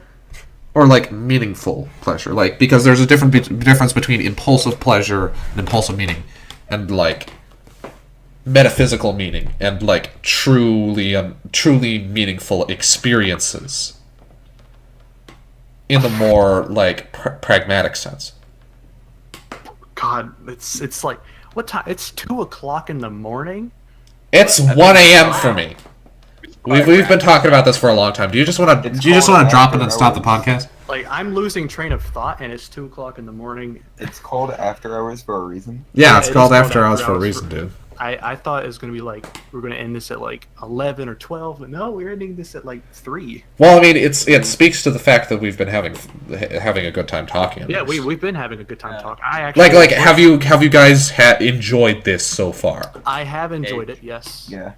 or like meaningful pleasure? Like, because there's a difference between impulsive pleasure and impulsive meaning, and like metaphysical meaning, and like truly meaningful experiences in the more like pragmatic sense. God, it's like, what time? It's 2:00 in the morning. It's 1 a.m. for me. We've been talking about this for a long time. Do you just want to drop it and stop the podcast? Like, I'm losing train of thought, and it's 2:00 in the morning. It's called After Hours for a reason. Yeah, it's called After Hours for a reason, dude. I thought it was going to be like, we're going to end this at like 11 or 12, but no, we're ending this at like 3. Well, I mean, it speaks to the fact that we've been having a good time talking. Yeah, we've been having a good time talking. I actually like have you guys enjoyed this so far? I have enjoyed it. Yes. Yeah.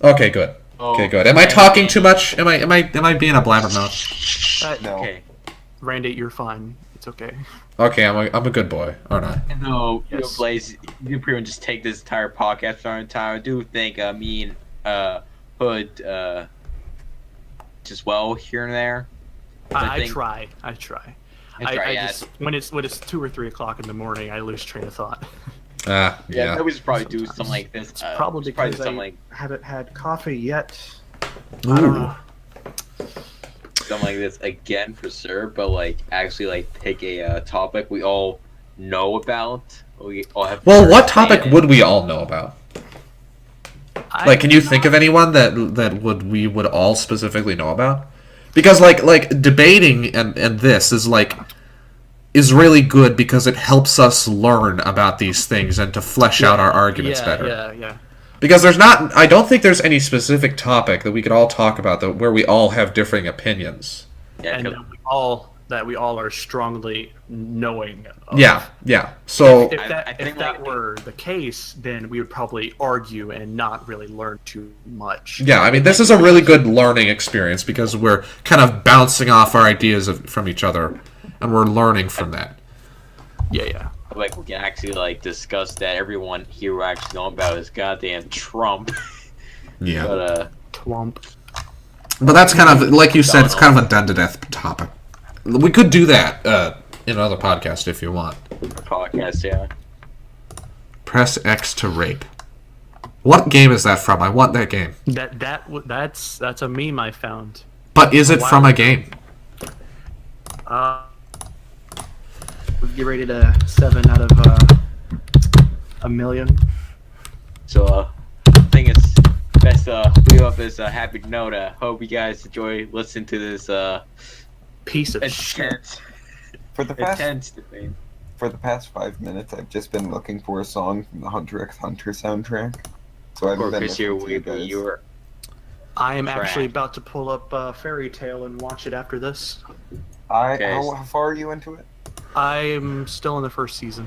Okay, good. Okay, good. Am I talking too much? Am I being a blabbermouth? No. Okay. Randy, you're fine. It's okay. Okay, I'm a good boy, aren't I? No, Yes. Blaze, you pretty much just take this entire podcast our entire. I do think me and Hood just well here and there. I try. I yeah. just when it's 2 or 3 o'clock in the morning, I lose train of thought. Yeah. Yeah, we should probably do something like this. It's probably probably because something I like haven't had coffee yet. Ooh. I don't know. something like this again for sure, but like actually like pick a topic we all know about. We all have. Well, what topic would we all know about? Like, can you think of anyone that we would all specifically know about? Because like debating and this is really good because it helps us learn about these things and to flesh out our arguments better. Yeah. Because I don't think there's any specific topic that we could all talk about where we all have differing opinions. Yeah, And that we all are strongly knowing of. Yeah. So If I think that like- were the case, then we would probably argue and not really learn too much. yeah, I mean, this is a really good learning experience because we're kind of bouncing off our ideas from each other, and we're learning from that. Yeah. like we can actually like discuss that everyone here will actually know about is goddamn Trump. Yeah. But Twump. But that's kind of, like you said, it's kind of a done to death topic. We could do that in another podcast if you want. podcast, yeah. Press X to rape. What game is that from? I want that game. That's a meme I found. But is it from a game? We'd get rated a 7 out of a million. So, I think it's best leave off this happy note. Hope you guys enjoy listening to this Piece of shit. intense, For the past intense debate. for the past 5 minutes, I've just been looking for a song from the Hunter x Hunter soundtrack. So I've Or been Chris, listening to you you guys. were I am actually Trash. about to pull up Fairy Tale and watch it after this. Okay. How far are you into it? I'm still in the first season.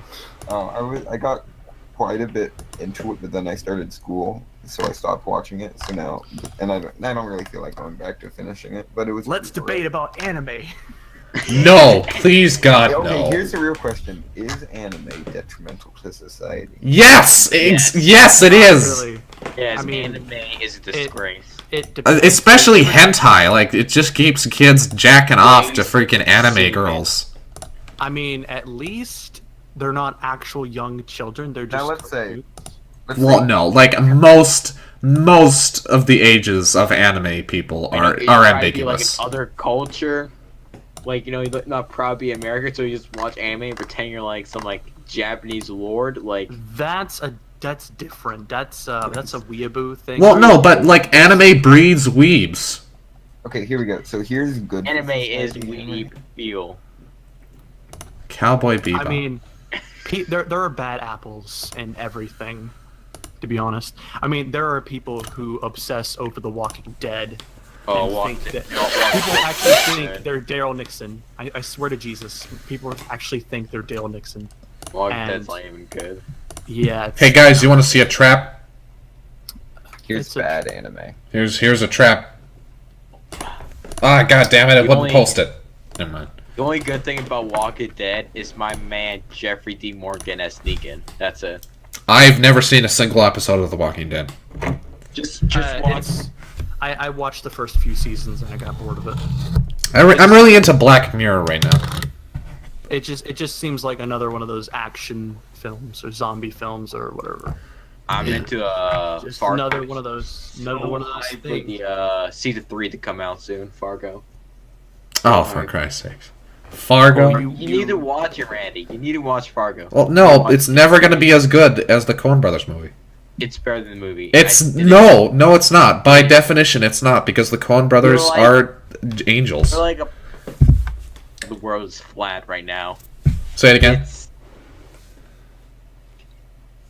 I got quite a bit into it, but then I started school, so I stopped watching it. So now, and I don't really feel like going back to finishing it. But it was. Let's pretty debate about anime. No, please God, Okay, no. here's the real question: is anime detrimental to society? Yes, yes, it is. Really, yes, I mean, anime is a disgrace. it depends. Especially hentai, like it just keeps kids jacking off to freaking anime girls. I mean, at least they're not actual young children. They're just. Now let's say. Well, no, like most of the ages of anime people are ambiguous. Like other culture, like you not probably American, so you just watch anime and pretend you're like some like Japanese lord, like. That's different. That's a weeaboo thing. Well, no, but like anime breeds weebs. Okay, here we go. So here's good. for Anime is society we feel. Cowboy Bebop. I mean, there are bad apples in everything. To be honest, I mean, there are people who obsess over The Walking Dead. Oh, and Walking think Dead. that people actually think they're Daryl Nixon. I swear to Jesus, people actually think they're Daryl Nixon. Walking and- Dead's not even good. Yeah. it's- Hey guys, you want to see a trap? Here's It's a- bad anime. Here's a trap. Ah, god damn it! It You wouldn't only- post it. Never mind. The only good thing about Walking Dead is my man Jeffrey D. Morgan as Negan. That's it. I've never seen a single episode of The Walking Dead. Just watch. I watched the first few seasons and I got bored of it. I'm really into Black Mirror right now. It just seems like another one of those action films or zombie films or whatever. I'm into Just Fargo. another one of those For things. the season 3 to come out soon. Fargo. Oh, for Christ's sakes. Fargo? Oh, You need to watch it, Randy. You need to watch Fargo. Well, no, it's never going to be as good as the Coen Brothers movie. It's better than the movie. It's I did it. no, it's not. By definition, it's not because the Coen Brothers like- are angels. They're like the world's flat right now. Say it again.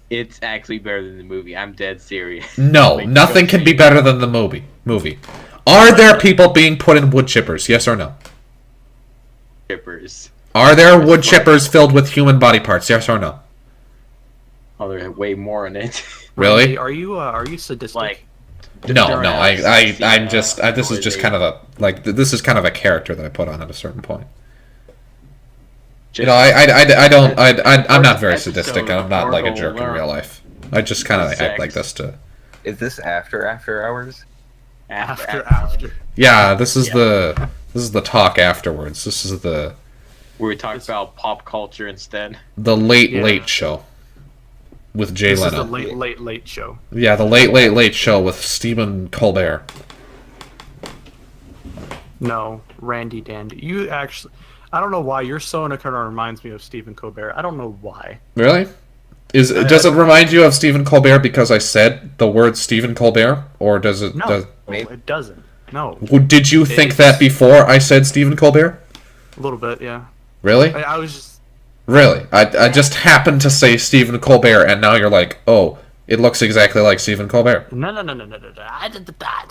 It's actually better than the movie. I'm dead serious. No, Like, nothing go can be see better than the movie. Are there people being put in wood chippers? Yes or no? Chippers. Are there wood chippers filled with human body parts? Yes or no? Oh, there's way more in it. Really? Are you sadistic? Like, No, during no. a sexy, I'm just. This is just they- kind of a like. This is kind of a character that I put on at a certain point. You just- know, I'm not very episode sadistic, and I'm of not like a Fargo jerk in learn real life. I just kind of sex. act like this to. Is this after hours? after. Yeah, this is the talk afterwards. This is the We talk about pop culture instead. late show with Jay This is the Leno. late show. Yeah, the late show with Stephen Colbert. No, Randy Dandy. You actually, I don't know why your Sona kind of reminds me of Stephen Colbert. I don't know why. Really? Does it remind you of Stephen Colbert because I said the word Stephen Colbert, or does it? No, it doesn't. No, Did you think It's- that before I said Stephen Colbert? a little bit, yeah. Really? I was just Really? I just happened to say Stephen Colbert, and now you're like, oh, it looks exactly like Stephen Colbert. no.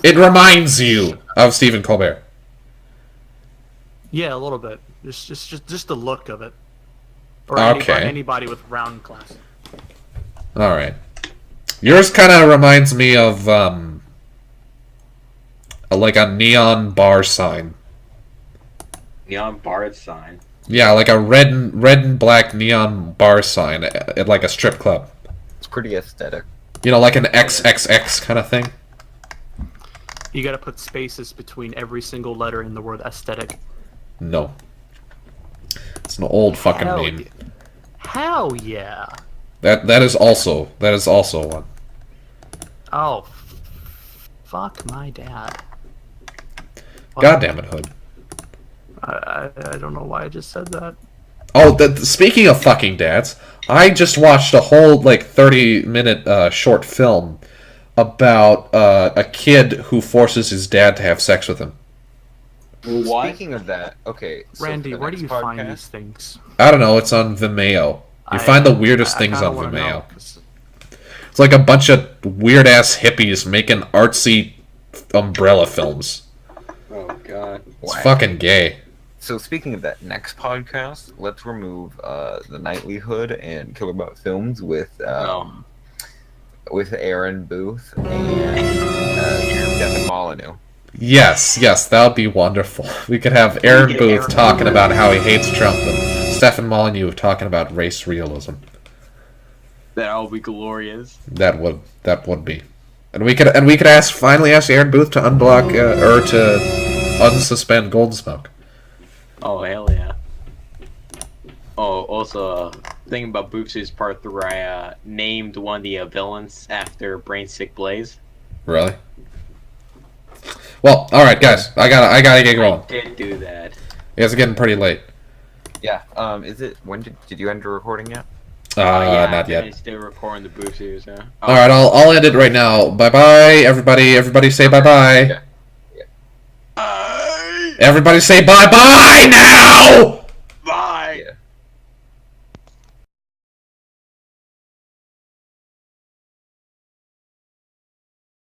It reminds you of Stephen Colbert. Yeah, a little bit. Just the look of it. Or Okay. anybody with round glasses. All right. Yours kind of reminds me of like a neon bar sign. Neon bar sign. Yeah, like a red and black neon bar sign at like a strip club. It's pretty aesthetic. You know, like an XXX kind of thing. You got to put spaces between every single letter in the word aesthetic. No. It's an old fucking Hell meme. yeah. Hell yeah. That is also one. Oh, fuck my dad. God damn it, Hood. I don't know why I just said that. Oh, speaking of fucking dads, I just watched a whole, like, 30-minute short film about a kid who forces his dad to have sex with him. What? Speaking of that, okay. So Randy, for the where do next you find podcast- these things? I don't know, it's on Vimeo. You find the weirdest I things kinda on wanna Vimeo. know, 'cause- It's like a bunch of weird-ass hippies making artsy umbrella films. Oh god. It's Wow. fucking gay. So speaking of that next podcast, let's remove the Nightly Hood and Killerbot Films with Aaron Booth and Stefan Molyneux. Yes, that would be wonderful. We could have Aaron get Booth Aaron talking Booth. about how he hates Trump and Stefan Molyneux talking about race realism. That would be glorious. That would be. And we could finally ask Aaron Booth to unblock or to unsuspend Goldsmoke. Oh hell yeah. Oh, also, thinking about Boopsies Part 3, I named one of the villains after Brainsick Blaze. Really? Well, all right, guys. I gotta get going. I did do that. It's getting pretty late. Yeah. Is it? When did you end the recording yet? Yeah, Not yet. I'm still recording the Boopsies, yeah. All right, I'll end it right now. Bye bye, everybody. Everybody say bye bye. Yeah. Everybody say bye bye now.